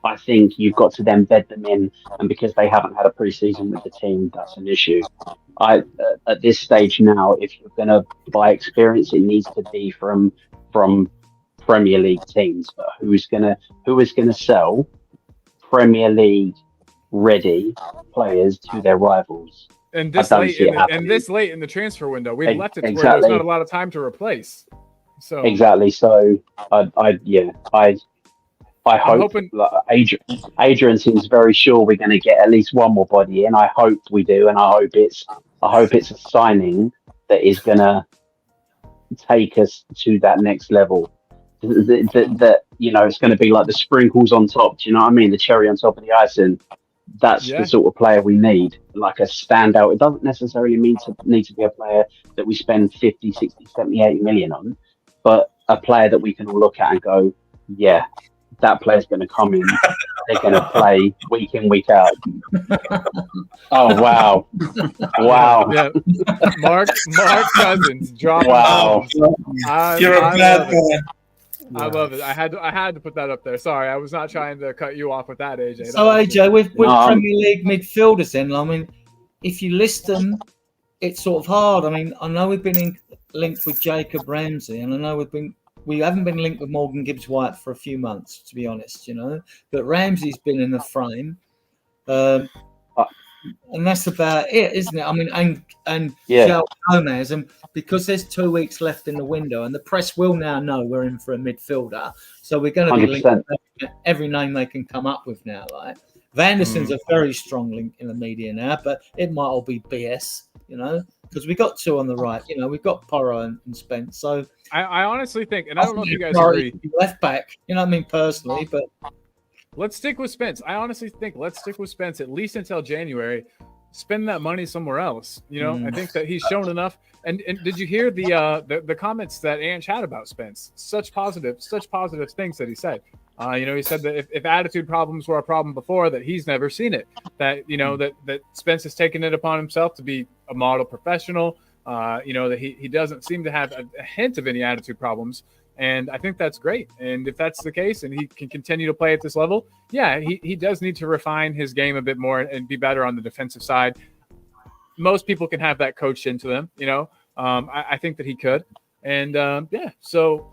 I think you've got to then bed them in, and because they haven't had a pre-season with the team, that's an issue. At this stage now, if you're going to buy experience, it needs to be from Premier League teams. But who is going to sell Premier League ready players to their rivals? And this late in the transfer window, we've left it to where there's not a lot of time to replace. So exactly. So I hope Adrian seems very sure we're going to get at least one more body in. I hope we do, and I hope it's a signing that is going to take us to that next level. That it's going to be like the sprinkles on top. Do you know what I mean? The cherry on top of the icing. That's the sort of player we need, like a standout. It doesn't necessarily need to be a player that we spend 50, 60, 70, 80 million on, but a player that we can all look at and go, yeah, that player's going to come in. They're going to play week in, week out. Oh, wow. Yeah. Mark Cousins dropping. Wow. You're a bad boy. I love it. I had to put that up there. Sorry, I was not trying to cut you off with that, AJ. So, AJ, with Premier League midfielders then, I mean, if you list them, it's sort of hard. I mean, I know we've been linked with Jacob Ramsey, and I know we haven't been linked with Morgan Gibbs-White for a few months, to be honest, But Ramsey's been in the frame. And that's about it, isn't it? I mean, and João Gomez, and because there's 2 weeks left in the window, and the press will now know we're in for a midfielder, so we're going to be linked with every name they can come up with now. Like Vanderson's a very strong link in the media now, but it might all be BS, because we got two on the right. We've got Porro and Spence. So I honestly think, and I don't know if you guys agree, left back. You know what I mean personally, but. Let's stick with Spence. I honestly think let's stick with Spence at least until January. Spend that money somewhere else. I think that he's shown enough. And did you hear the comments that Ange had about Spence? Such positive things that he said. He said that if attitude problems were a problem before, that he's never seen it. That that Spence has taken it upon himself to be a model professional. That he doesn't seem to have a hint of any attitude problems. And I think that's great. And if that's the case and he can continue to play at this level, he does need to refine his game a bit more and be better on the defensive side. Most people can have that coached into them, I think that he could. And so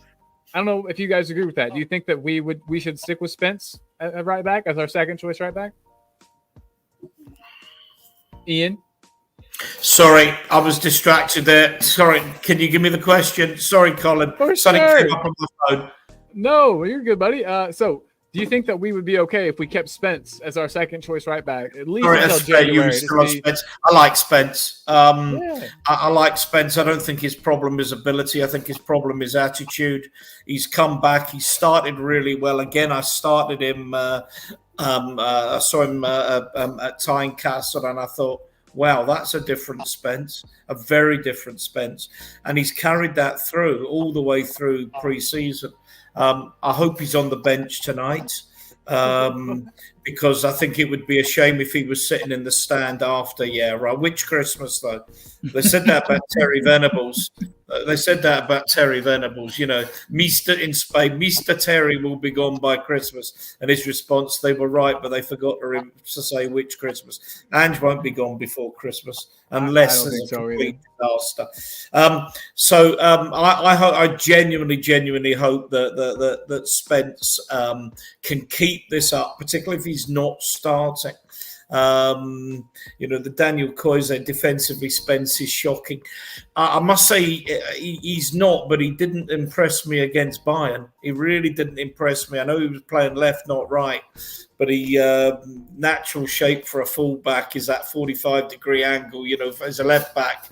I don't know if you guys agree with that. Do you think that we should stick with Spence at right back as our second choice right back? Ian? Sorry, I was distracted there. Sorry, can you give me the question? Sorry, Colin. Something came up on the phone. No, you're good, buddy. So, do you think that we would be okay if we kept Spence as our second choice right back at least until January? Spence. I like Spence. I like Spence. I don't think his problem is ability. I think his problem is attitude. He's come back. He started really well. Again, I started him. I saw him at Tynecastle, and I thought, wow, that's a different Spence, a very different Spence. And he's carried that through all the way through pre-season. I hope he's on the bench tonight because I think it would be a shame if he was sitting in the stand after. Yeah, right. Which Christmas, though? They said that about Terry Venables. Mr. in Spain, Mr. Terry will be gone by Christmas. And his response, they were right, but they forgot to say which Christmas. Ange won't be gone before Christmas unless there's a complete disaster. I genuinely hope that Spence can keep this up, particularly if he's not starting. The Daniel Koise defensively, Spence is shocking. I must say he's not, but he didn't impress me against Bayern. He really didn't impress me. I know he was playing left, not right, but he natural shape for a fullback is that 45-degree angle. As a left back,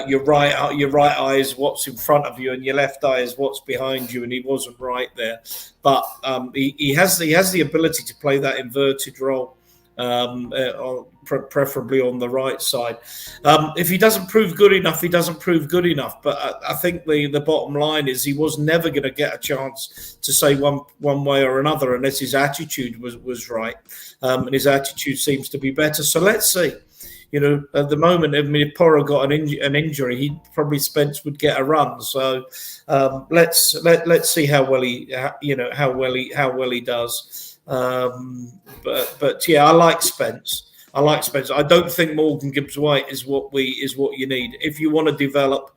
your right eye is what's in front of you, and your left eye is what's behind you, and he wasn't right there. But he has the ability to play that inverted role, preferably on the right side. If he doesn't prove good enough, he doesn't prove good enough. But I think the bottom line is he was never going to get a chance to say one way or another unless his attitude was right, and his attitude seems to be better. So let's see. At the moment, if Porro got an injury, Spence would get a run. So let's see how well he does. But yeah, I like Spence. I don't think Morgan Gibbs-White is what you need if you want to develop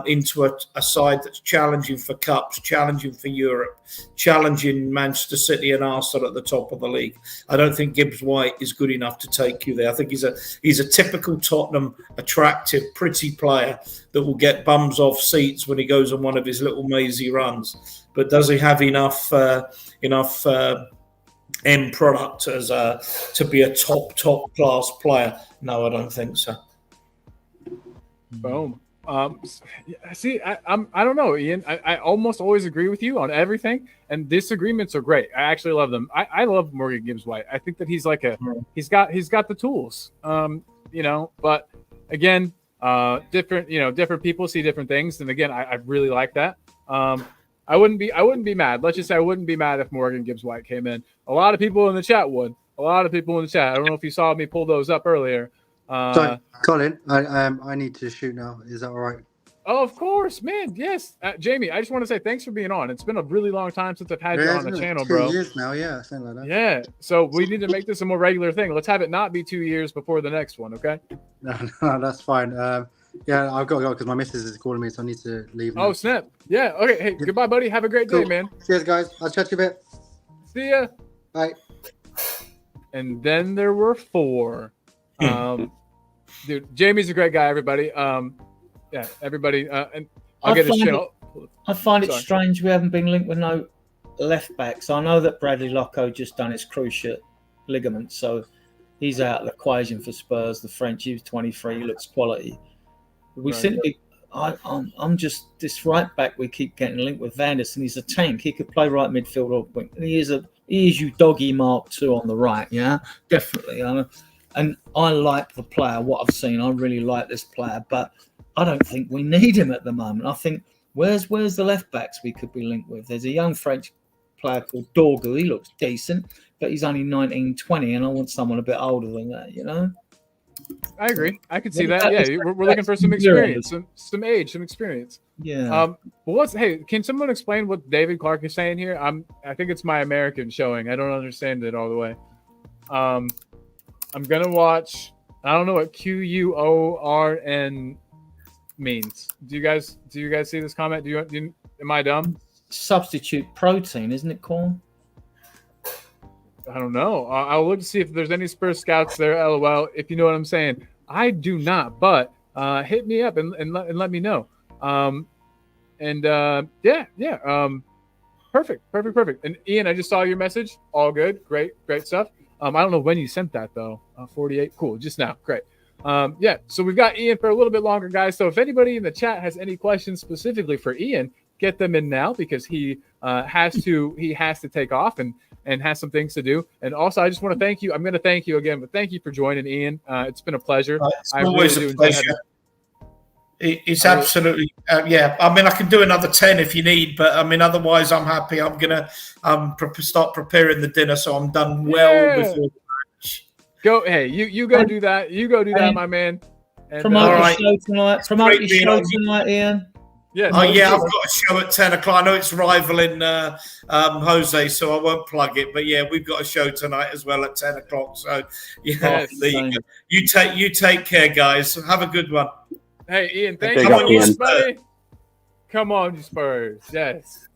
into a side that's challenging for cups, challenging for Europe, challenging Manchester City and Arsenal at the top of the league. I don't think Gibbs-White is good enough to take you there. I think he's a typical Tottenham, attractive, pretty player that will get bums off seats when he goes on one of his little mazy runs. But does he have enough end product to be a top class player? No, I don't think so. Boom. See, I don't know, Ian. I almost always agree with you on everything, and disagreements are great. I actually love them. I love Morgan Gibbs-White. I think that he's he's got the tools. But again, different people see different things, and again, I really like that. I wouldn't be mad. Let's just say I wouldn't be mad if Morgan Gibbs-White came in. A lot of people in the chat would. A lot of people in the chat. I don't know if you saw me pull those up earlier. Sorry, Colin, I need to shoot now. Is that all right? Oh, of course, man. Yes. Jamie, I just want to say thanks for being on. It's been a really long time since I've had you on the channel, bro. 2 years now, yeah. Something like that. Yeah. So we need to make this a more regular thing. Let's have it not be 2 years before the next one, okay? No, that's fine. Yeah, I've got to go because my missus is calling me, so I need to leave now. Oh, snap. Yeah. Okay. Hey, goodbye, buddy. Have a great day, man. Cheers, guys. I'll chat to you a bit. See ya. Bye. And then there were 4. Dude, Jamie's a great guy, everybody. Yeah, everybody. And I'll get his channel. I find it strange we haven't been linked with no left backs. I know that Bradley Locko just done his cruciate ligament, so he's out of the equation for Spurs. The French, he was 23, he looks quality. We simply, I'm just this right back. We keep getting linked with Vanderson. He's a tank. He could play right midfield or wing. He is you doggy Mark 2 on the right. Yeah, definitely. And I like the player. What I've seen, I really like this player. But I don't think we need him at the moment. I think where's the left backs we could be linked with? There's a young French player called Dorgu. He looks decent, but he's only 19, 20, and I want someone a bit older than that. I agree. I can see that. Yeah, we're looking for some experience, some age, some experience. Yeah. Hey, can someone explain what David Clark is saying here? I think it's my American showing. I don't understand it all the way. I'm gonna watch. I don't know what QUORN means. Do you guys see this comment? Am I dumb? Substitute protein, isn't it, Corn? I don't know. I'll look to see if there's any Spurs scouts there. LOL. If you know what I'm saying, I do not. But hit me up and let me know. Perfect. And Ian, I just saw your message. All good. Great stuff. I don't know when you sent that though. 48. Cool. Just now. Great. So we've got Ian for a little bit longer, guys. So if anybody in the chat has any questions specifically for Ian, get them in now because he has to take off and has some things to do. And also, I just want to thank you. I'm going to thank you again, but thank you for joining, Ian. It's been a pleasure. It's always a pleasure. It's absolutely, yeah. I mean, I can do another 10 if you need, but I mean, otherwise, I'm happy. I'm gonna start preparing the dinner, so I'm done well before the match. Go, hey, you go do that. You go do that, my man. And, promote your show tonight. Promote your show tonight, Ian. Yeah. I've got a show at 10 o'clock. I know it's rivaling Jose, so I won't plug it. But yeah, we've got a show tonight as well at 10 o'clock. So yeah, you take care, guys. Have a good one. Hey, Ian, thank you, buddy. Come on, you Spurs. Yes.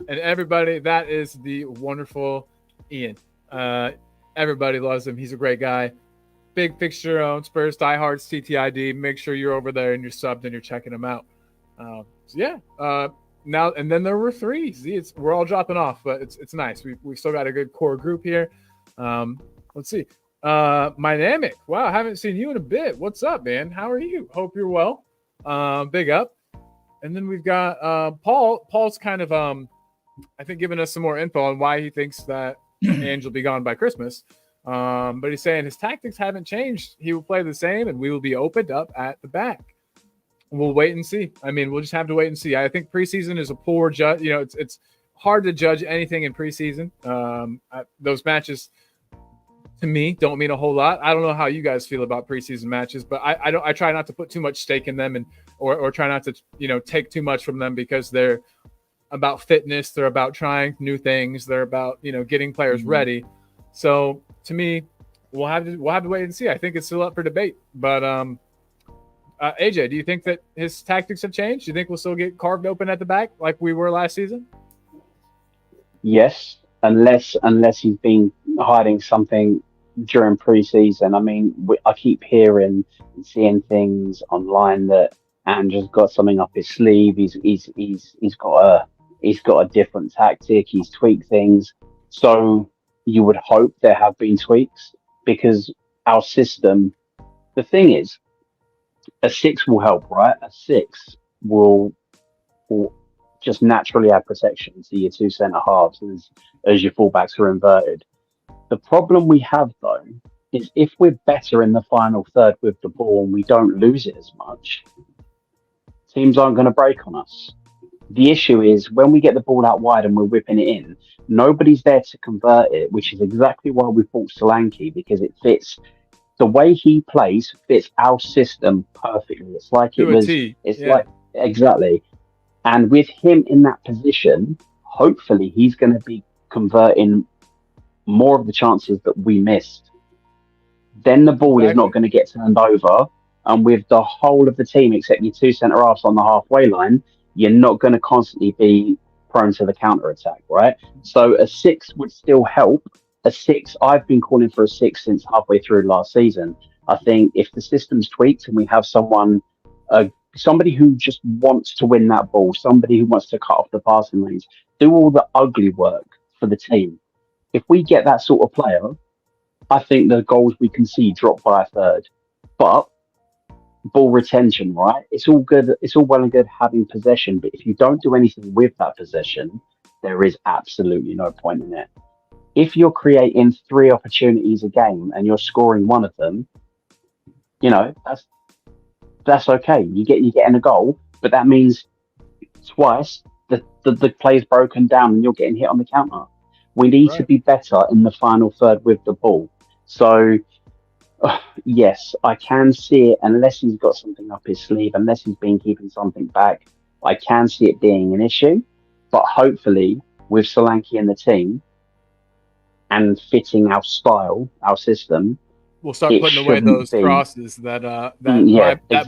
And everybody, that is the wonderful Ian. Everybody loves him. He's a great guy. Big fixture own Spurs diehards TTID. Make sure you're over there and you're subbed and you're checking him out. Now and then there were 3. See, we're all dropping off, but it's nice. We've still got a good core group here. Let's see. Mynamic. Wow, I haven't seen you in a bit. What's up, man? How are you? Hope you're well. Big up. And then we've got Paul. Paul's kind of I think giving us some more info on why he thinks that Ange will be gone by Christmas. But he's saying his tactics haven't changed. He will play the same, and we will be opened up at the back. We'll wait and see. I mean, we'll just have to wait and see. I think preseason is a poor judge. You know, it's hard to judge anything in preseason. Those matches, to me, don't mean a whole lot. I don't know how you guys feel about preseason matches, but I try not to put too much stake in them or try not to take too much from them because they're about fitness. They're about trying new things. They're about getting players ready. So to me, we'll have to wait and see. I think it's still up for debate. But AJ, do you think that his tactics have changed? Do you think we'll still get carved open at the back like we were last season? Yes, unless he's been hiding something during preseason. I mean, I keep hearing and seeing things online that Andrew's got something up his sleeve. He's got a different tactic. He's tweaked things. So you would hope there have been tweaks because our system. The thing is, a 6 will help, right? A 6 will just naturally add protection to your 2 centre halves as your fullbacks are inverted. The problem we have, though, is if we're better in the final third with the ball and we don't lose it as much, teams aren't going to break on us. The issue is when we get the ball out wide and we're whipping it in, nobody's there to convert it, which is exactly why we bought Solanke, because it fits. The way he plays fits our system perfectly. It's like exactly. And with him in that position, hopefully he's going to be converting more of the chances that we missed. Then the ball is not going to get turned over. And with the whole of the team, except your 2 centre halves on the halfway line, you're not going to constantly be prone to the counter attack, right? So a 6 would still help. A 6, I've been calling for a 6 since halfway through last season. I think if the system's tweaked and we have somebody who just wants to win that ball, somebody who wants to cut off the passing lanes, do all the ugly work for the team. If we get that sort of player, I think the goals we can see drop by a third. But ball retention, right? It's all good. It's all well and good having possession, but if you don't do anything with that possession, there is absolutely no point in it. If you're creating 3 opportunities a game and you're scoring 1 of them, that's okay. You're getting a goal, but that means twice the play's broken down and you're getting hit on the counter. We need to be better in the final third with the ball. So, yes, I can see it unless he's got something up his sleeve, unless he's been keeping something back. I can see it being an issue, but hopefully with Solanke in the team, and fitting our style, our system, we'll start putting away those crosses that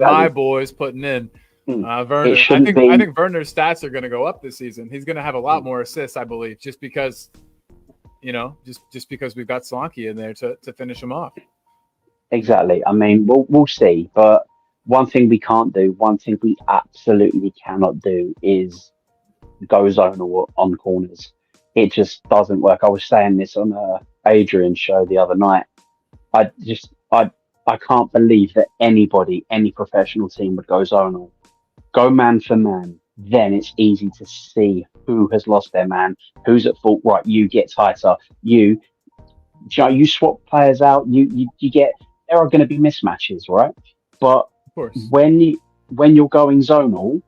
my boy's putting in. Werner, I think Werner's stats are going to go up this season. He's going to have a lot more assists, I believe, just because we've got Solanke in there to finish him off. Exactly. I mean, we'll see. But one thing we can't do, one thing we absolutely cannot do, is go zonal on corners. It just doesn't work. I was saying this on Adrian's show the other night. I can't believe that any professional team would go zonal. Go man for man. Then it's easy to see who has lost their man, who's at fault. Right, you get tighter. You swap players out. You get. There are going to be mismatches, right? But of course, when you're going zonal.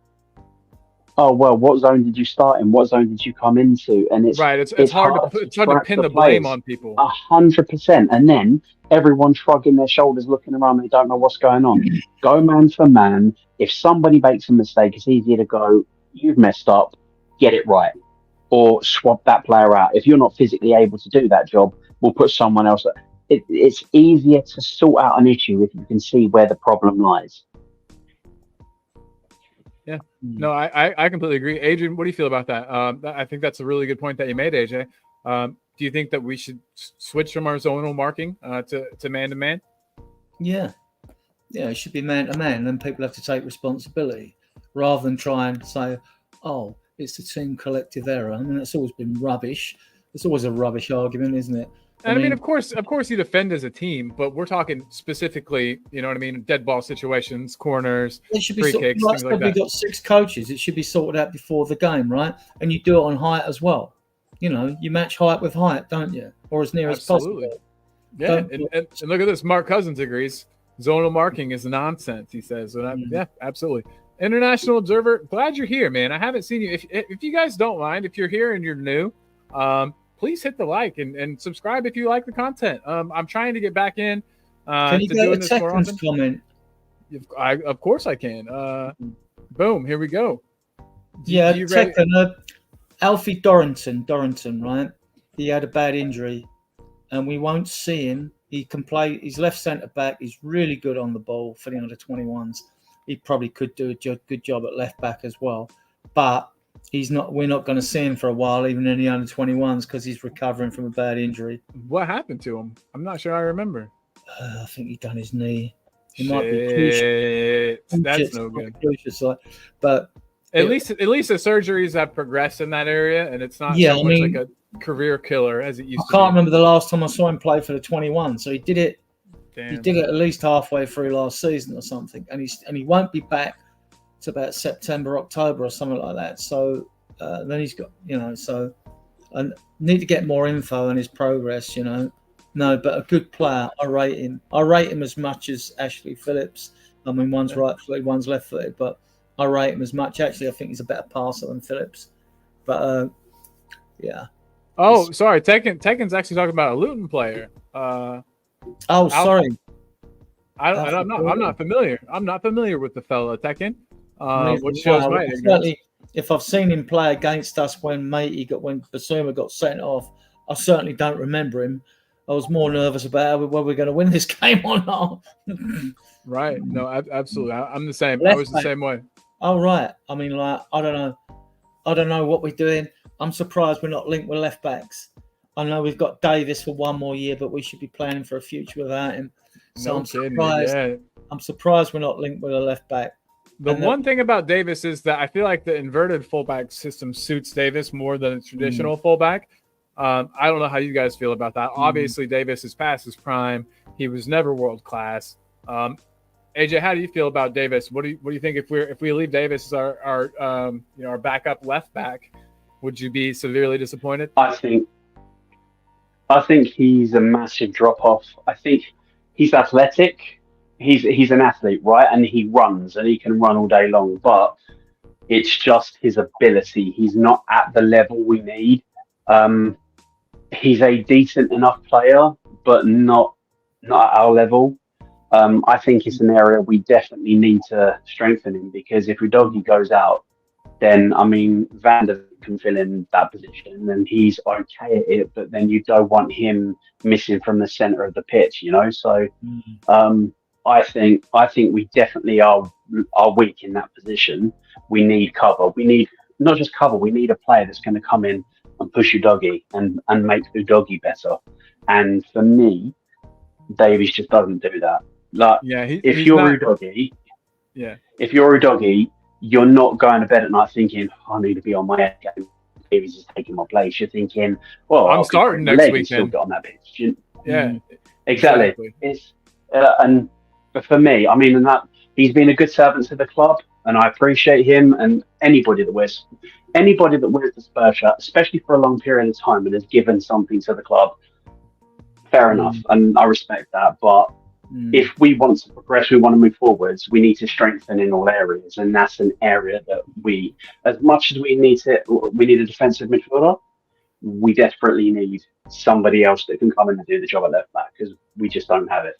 Oh well, what zone did you start in? What zone did you come into? And it's right. It's hard to pin the blame on people. 100%, and then everyone shrugging their shoulders, looking around. They don't know what's going on. Go man for man. If somebody makes a mistake, it's easier to go, "You've messed up. Get it right," or swap that player out. If you're not physically able to do that job, we'll put someone else. It's easier to sort out an issue if you can see where the problem lies. Yeah, no, I completely agree. Adrian, what do you feel about that? I think that's a really good point that you made, AJ. Do you think that we should switch from our zonal marking to man-to-man? Yeah. Yeah, it should be man to man. Then people have to take responsibility rather than try and say, oh, it's a team collective error. I mean, that's always been rubbish. It's always a rubbish argument, isn't it? And I mean, of course, you defend as a team, but we're talking specifically, you know what I mean, dead ball situations, corners, it should be free kicks, things like that. We've got 6 coaches. It should be sorted out before the game, right? And you do it on height as well. You know, you match height with height, don't you? Or as near as possible. Yeah, and look at this. Mark Cousins agrees. Zonal marking is nonsense, he says. So yeah, absolutely. International Observer, glad you're here, man. I haven't seen you. If you guys don't mind, if you're here and you're new, please hit the like and subscribe if you like the content. I'm trying to get back in can you to go doing to this more often. comment? Of course I can. Boom, here we go. Yeah, Tekken, Alfie Dorrington, right? He had a bad injury, and we won't see him. He can play. He's left centre back. He's really good on the ball for the under-21s. He probably could do a good job at left back as well, but he's not. We're not going to see him for a while, even in the under-21s, because he's recovering from a bad injury. What happened to him? I'm not sure I remember. I think he done his knee. He might be cruciate. That's no good. But at least the surgeries have progressed in that area, and it's not so much like a career killer as it used to be. I can't remember the last time I saw him play for the 21. So he did it. Damn. He did it at least halfway through last season or something, and he won't be back to about September, October or something like that. So then he's got, so I need to get more info on his progress. No, but a good player. I rate him. I rate him as much as Ashley Phillips. I mean, one's right-footed, one's left-footed, but I rate him as much. Actually, I think he's a better passer than Phillips. But yeah. Oh, sorry. Tekken's actually talking about a Luton player. Sorry. I'm not familiar. I'm not familiar with the fella Tekken. Which shows my ignorance. Certainly, if I've seen him play against us when Basuma got sent off, I certainly don't remember him. I was more nervous about whether we're going to win this game or not. Right. No, absolutely. I'm the same. I was the same way. Oh, right. I mean, I don't know what we're doing. I'm surprised we're not linked with left backs. I know we've got Davis for one more year, but we should be planning for a future without him. So I'm surprised we're not linked with a left back. The one thing about Davis is that I feel like the inverted fullback system suits Davis more than a traditional fullback. I don't know how you guys feel about that. Obviously, Davis is past his prime. He was never world class. AJ, how do you feel about Davis? What do you think if we leave Davis as our backup left back? Would you be severely disappointed? I think he's a massive drop off. I think he's athletic. He's an athlete, right? And he runs and he can run all day long, but it's just his ability. He's not at the level we need. He's a decent enough player, but not at our level. I think it's an area we definitely need to strengthen him, because if Udogie goes out, then Van der can fill in that position and he's okay at it, but then you don't want him missing from the center of the pitch, So I think we definitely are weak in that position. We need cover. We need not just cover. We need a player that's going to come in and push Udogie and make Udogie better. And for me, Davies just doesn't do that. If you're Udogie, you're not going to bed at night thinking, I need to be on my head game. Davies is taking my place. You're thinking, well, I'm starting next weekend. Still got on that pitch. Yeah, exactly. It's and for me, and that he's been a good servant to the club, and I appreciate him. And anybody that wears the Spurs shirt, especially for a long period of time, and has given something to the club, fair enough, and I respect that. But if we want to progress, we want to move forwards, we need to strengthen in all areas, and that's an area that we, as much as we need a defensive midfielder, we desperately need somebody else that can come in and do the job at left back, because we just don't have it.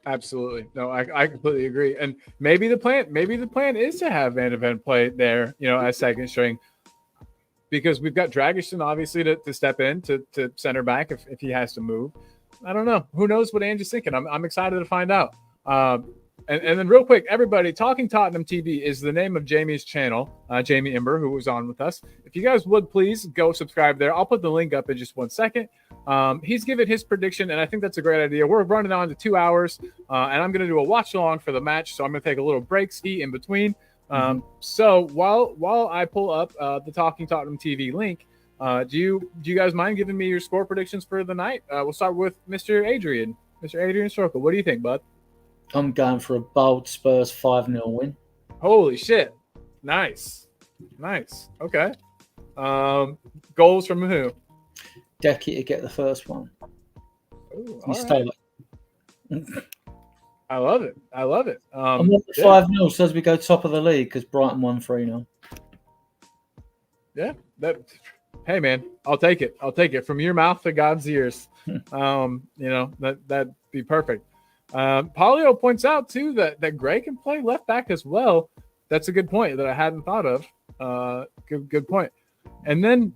Absolutely. No, I completely agree. And maybe the plan is to have Van de Ven play there, as second string, because we've got Dragiston obviously to step in to center back if he has to move. I don't know. Who knows what Ange is thinking? I'm excited to find out. And then real quick, everybody, Talking Tottenham TV is the name of Jamie's channel, Jamie Ember, who was on with us. If you guys would please go subscribe there. I'll put the link up in just 1 second. He's given his prediction, and I think that's a great idea. We're running on to 2 hours, and I'm going to do a watch along for the match, so I'm going to take a little break ski in between. So while I pull up the Talking Tottenham TV link, do you guys mind giving me your score predictions for the night? We'll start with Mr. Adrian. Mr. Adrian Circle, what do you think, bud? I'm going for a bold Spurs 5-0 win. Holy shit. Nice. Okay. Goals from who? Decky to get the first one. Ooh, You all stole right. it. I love it. I'm on the 5-0 says we go top of the league because Brighton won 3-0. Yeah. Hey man, I'll take it from your mouth to God's ears. That'd be perfect. Polio points out too that Gray can play left back as well. That's a good point that I hadn't thought of. Good point. And then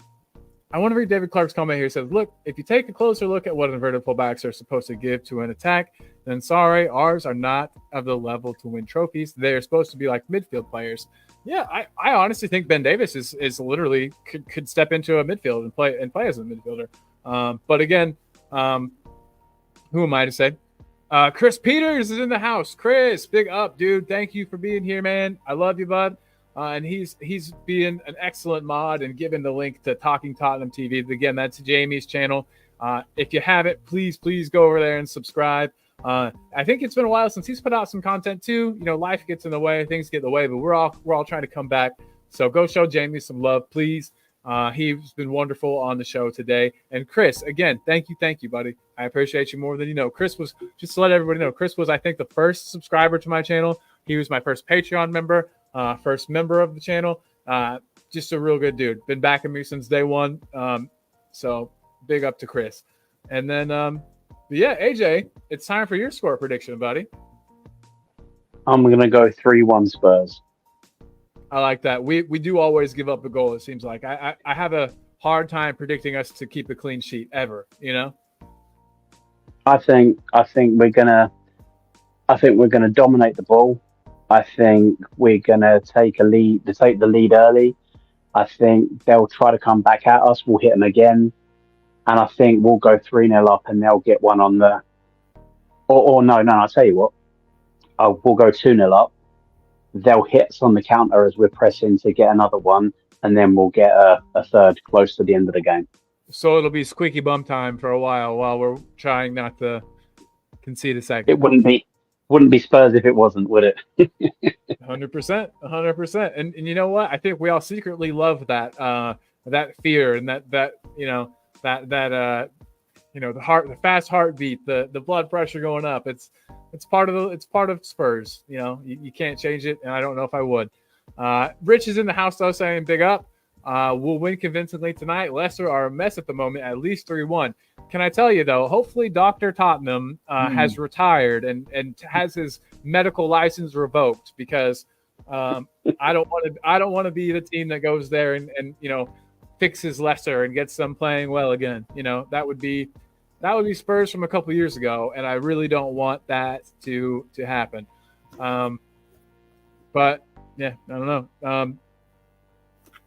I want to read David Clark's comment here. He says, look, if you take a closer look at what inverted fullbacks are supposed to give to an attack, then sorry, ours are not of the level to win trophies. They're supposed to be like midfield players. Yeah, I honestly think Ben Davis is literally could step into a midfield and play as a midfielder. But again, who am I to say? Chris Peters is in the house. Chris, big up, dude. Thank you for being here, man. I love you, bud. And he's being an excellent mod and giving the link to Talking Tottenham TV. Again, that's Jamie's channel. If you haven't, please go over there and subscribe. I think it's been a while since he's put out some content too. Life gets in the way, things get in the way, but we're all trying to come back. So go show Jamie some love, please. He's been wonderful on the show today. And Chris, again, thank you, buddy. I appreciate you more than you know. Chris was, just to let everybody know, Chris was, I think, the first subscriber to my channel. He was my first Patreon member, first member of the channel. Just a real good dude. Been backing me since day one. So big up to Chris. And then, yeah, AJ, it's time for your score prediction, buddy. I'm going to go 3-1 Spurs. I like that. We do always give up a goal, it seems like. I have a hard time predicting us to keep a clean sheet ever, I think we're gonna dominate the ball. I think we're gonna take the lead early. I think they'll try to come back at us. We'll hit them again, and I think we'll go 3-0 up, and they'll get one on the. Or no, I'll tell you what. We'll go 2-0 up. They'll hit us on the counter as we're pressing to get another one, and then we'll get a third close to the end of the game. So it'll be squeaky bum time for a while we're trying not to concede a second. It wouldn't be Spurs if it wasn't, would it? 100%. And you know what? I think we all secretly love that fear and that the fast heartbeat, the blood pressure going up. It's part of Spurs. You can't change it, and I don't know if I would. Rich is in the house though, saying big up. We'll win convincingly tonight. Leicester are a mess at the moment, at least 3-1. Can I tell you though? Hopefully, Dr. Tottenham has retired and has his medical license revoked because I don't want to be the team that goes there and fixes Leicester and gets them playing well again. That would be Spurs from a couple years ago, and I really don't want that to happen. But yeah, I don't know.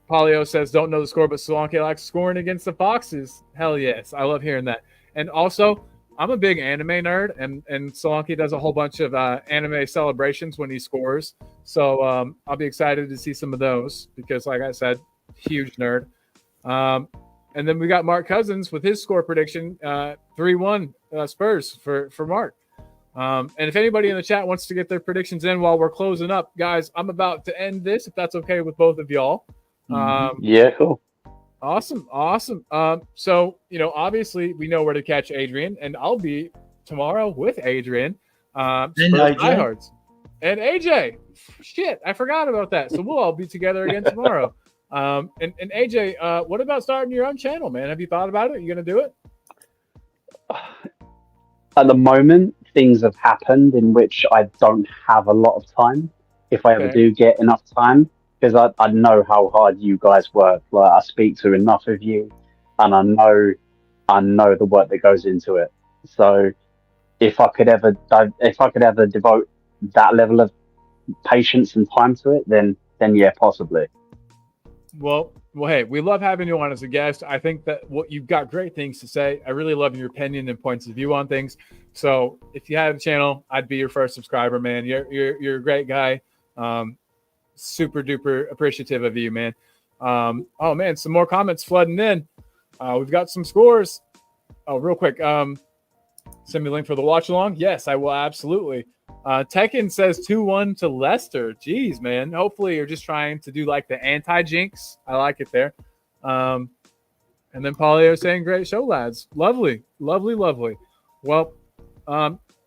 Polio says, don't know the score, but Solanke likes scoring against the Foxes. Hell yes. I love hearing that. And also, I'm a big anime nerd, and Solanke does a whole bunch of anime celebrations when he scores. So I'll be excited to see some of those because, like I said, huge nerd. And then we got Mark Cousins with his score prediction, 3-1 Spurs for Mark. And if anybody in the chat wants to get their predictions in while we're closing up, guys, I'm about to end this, if that's okay with both of y'all. Yeah, cool. Awesome. So, obviously we know where to catch Adrian, and I'll be tomorrow with Adrian. And AJ. And AJ. Shit, I forgot about that. So we'll all be together again tomorrow. And AJ, what about starting your own channel, man? Have you thought about it? Are you going to do it? At the moment, things have happened in which I don't have a lot of time. If I ever do get enough time, because I know how hard you guys work. Like, I speak to enough of you, and I know the work that goes into it. So if I could ever devote that level of patience and time to it, then yeah, possibly. Well, hey, we love having you on as a guest. I think that you've got great things to say. I really love your opinion and points of view on things. So if you had a channel, I'd be your first subscriber, man. You're a great guy. Super duper appreciative of you, man. Oh man, some more comments flooding in. We've got some scores. Oh, real quick. Send me a link for the watch along. Yes, I will absolutely. Tekken says 2-1 to Leicester. Jeez, man. Hopefully you're just trying to do like the anti-jinx. I like it there. And then Polio saying great show, lads. Lovely, lovely, lovely. Well,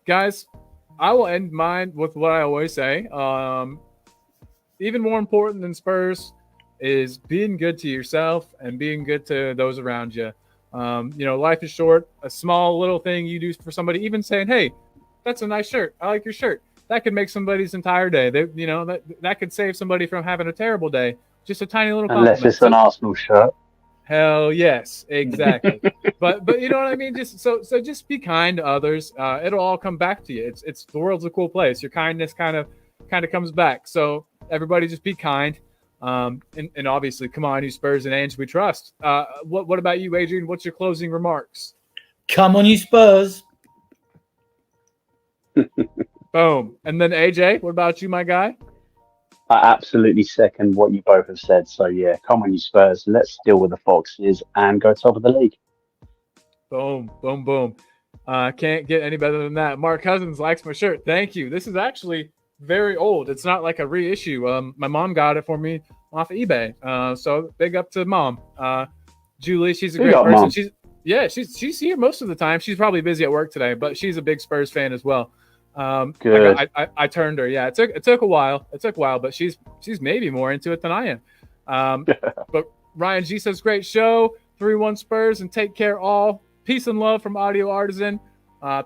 guys, I will end mine with what I always say. Even more important than Spurs is being good to yourself and being good to those around you. Life is short. A small little thing you do for somebody, even saying, hey, that's a nice shirt. I like your shirt. That could make somebody's entire day. That could save somebody from having a terrible day. Just a tiny little compliment. Unless it's an Arsenal shirt. Hell yes, exactly. but you know what I mean? Just so just be kind to others. It'll all come back to you. It's the world's a cool place. Your kindness kind of comes back. So everybody just be kind. And obviously, come on, you Spurs and Ange, we trust. What about you, Adrian? What's your closing remarks? Come on, you Spurs. Boom. And then AJ, what about you, my guy? I absolutely second what you both have said. So yeah, come on, you Spurs. Let's deal with the Foxes and go top of the league. Boom, boom, boom. Can't get any better than that. Mark Cousins likes my shirt. Thank you. This is actually very old. It's not like a reissue. My mom got it for me off of eBay. So big up to mom. Julie, she's a great person. Mom. She's here most of the time. She's probably busy at work today, but she's a big Spurs fan as well. Good. I turned her. Yeah, it took a while. But she's maybe more into it than I am. But Ryan G says, great show. 3-1 Spurs, and take care all. Peace and love from Audio Artisan.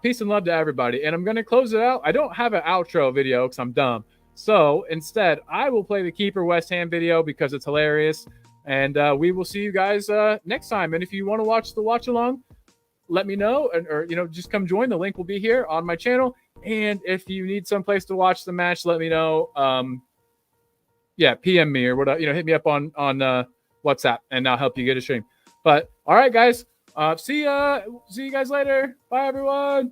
Peace and love to everybody. And I'm going to close it out. I don't have an outro video because I'm dumb. So instead, I will play the Keeper West Ham video because it's hilarious. And we will see you guys next time. And if you want to watch the watch along, let me know, or just come join. The link will be here on my channel. And if you need some place to watch the match, let me know. PM me or whatever. Hit me up on WhatsApp, and I'll help you get a stream. But all right, guys. See you guys later. Bye, everyone.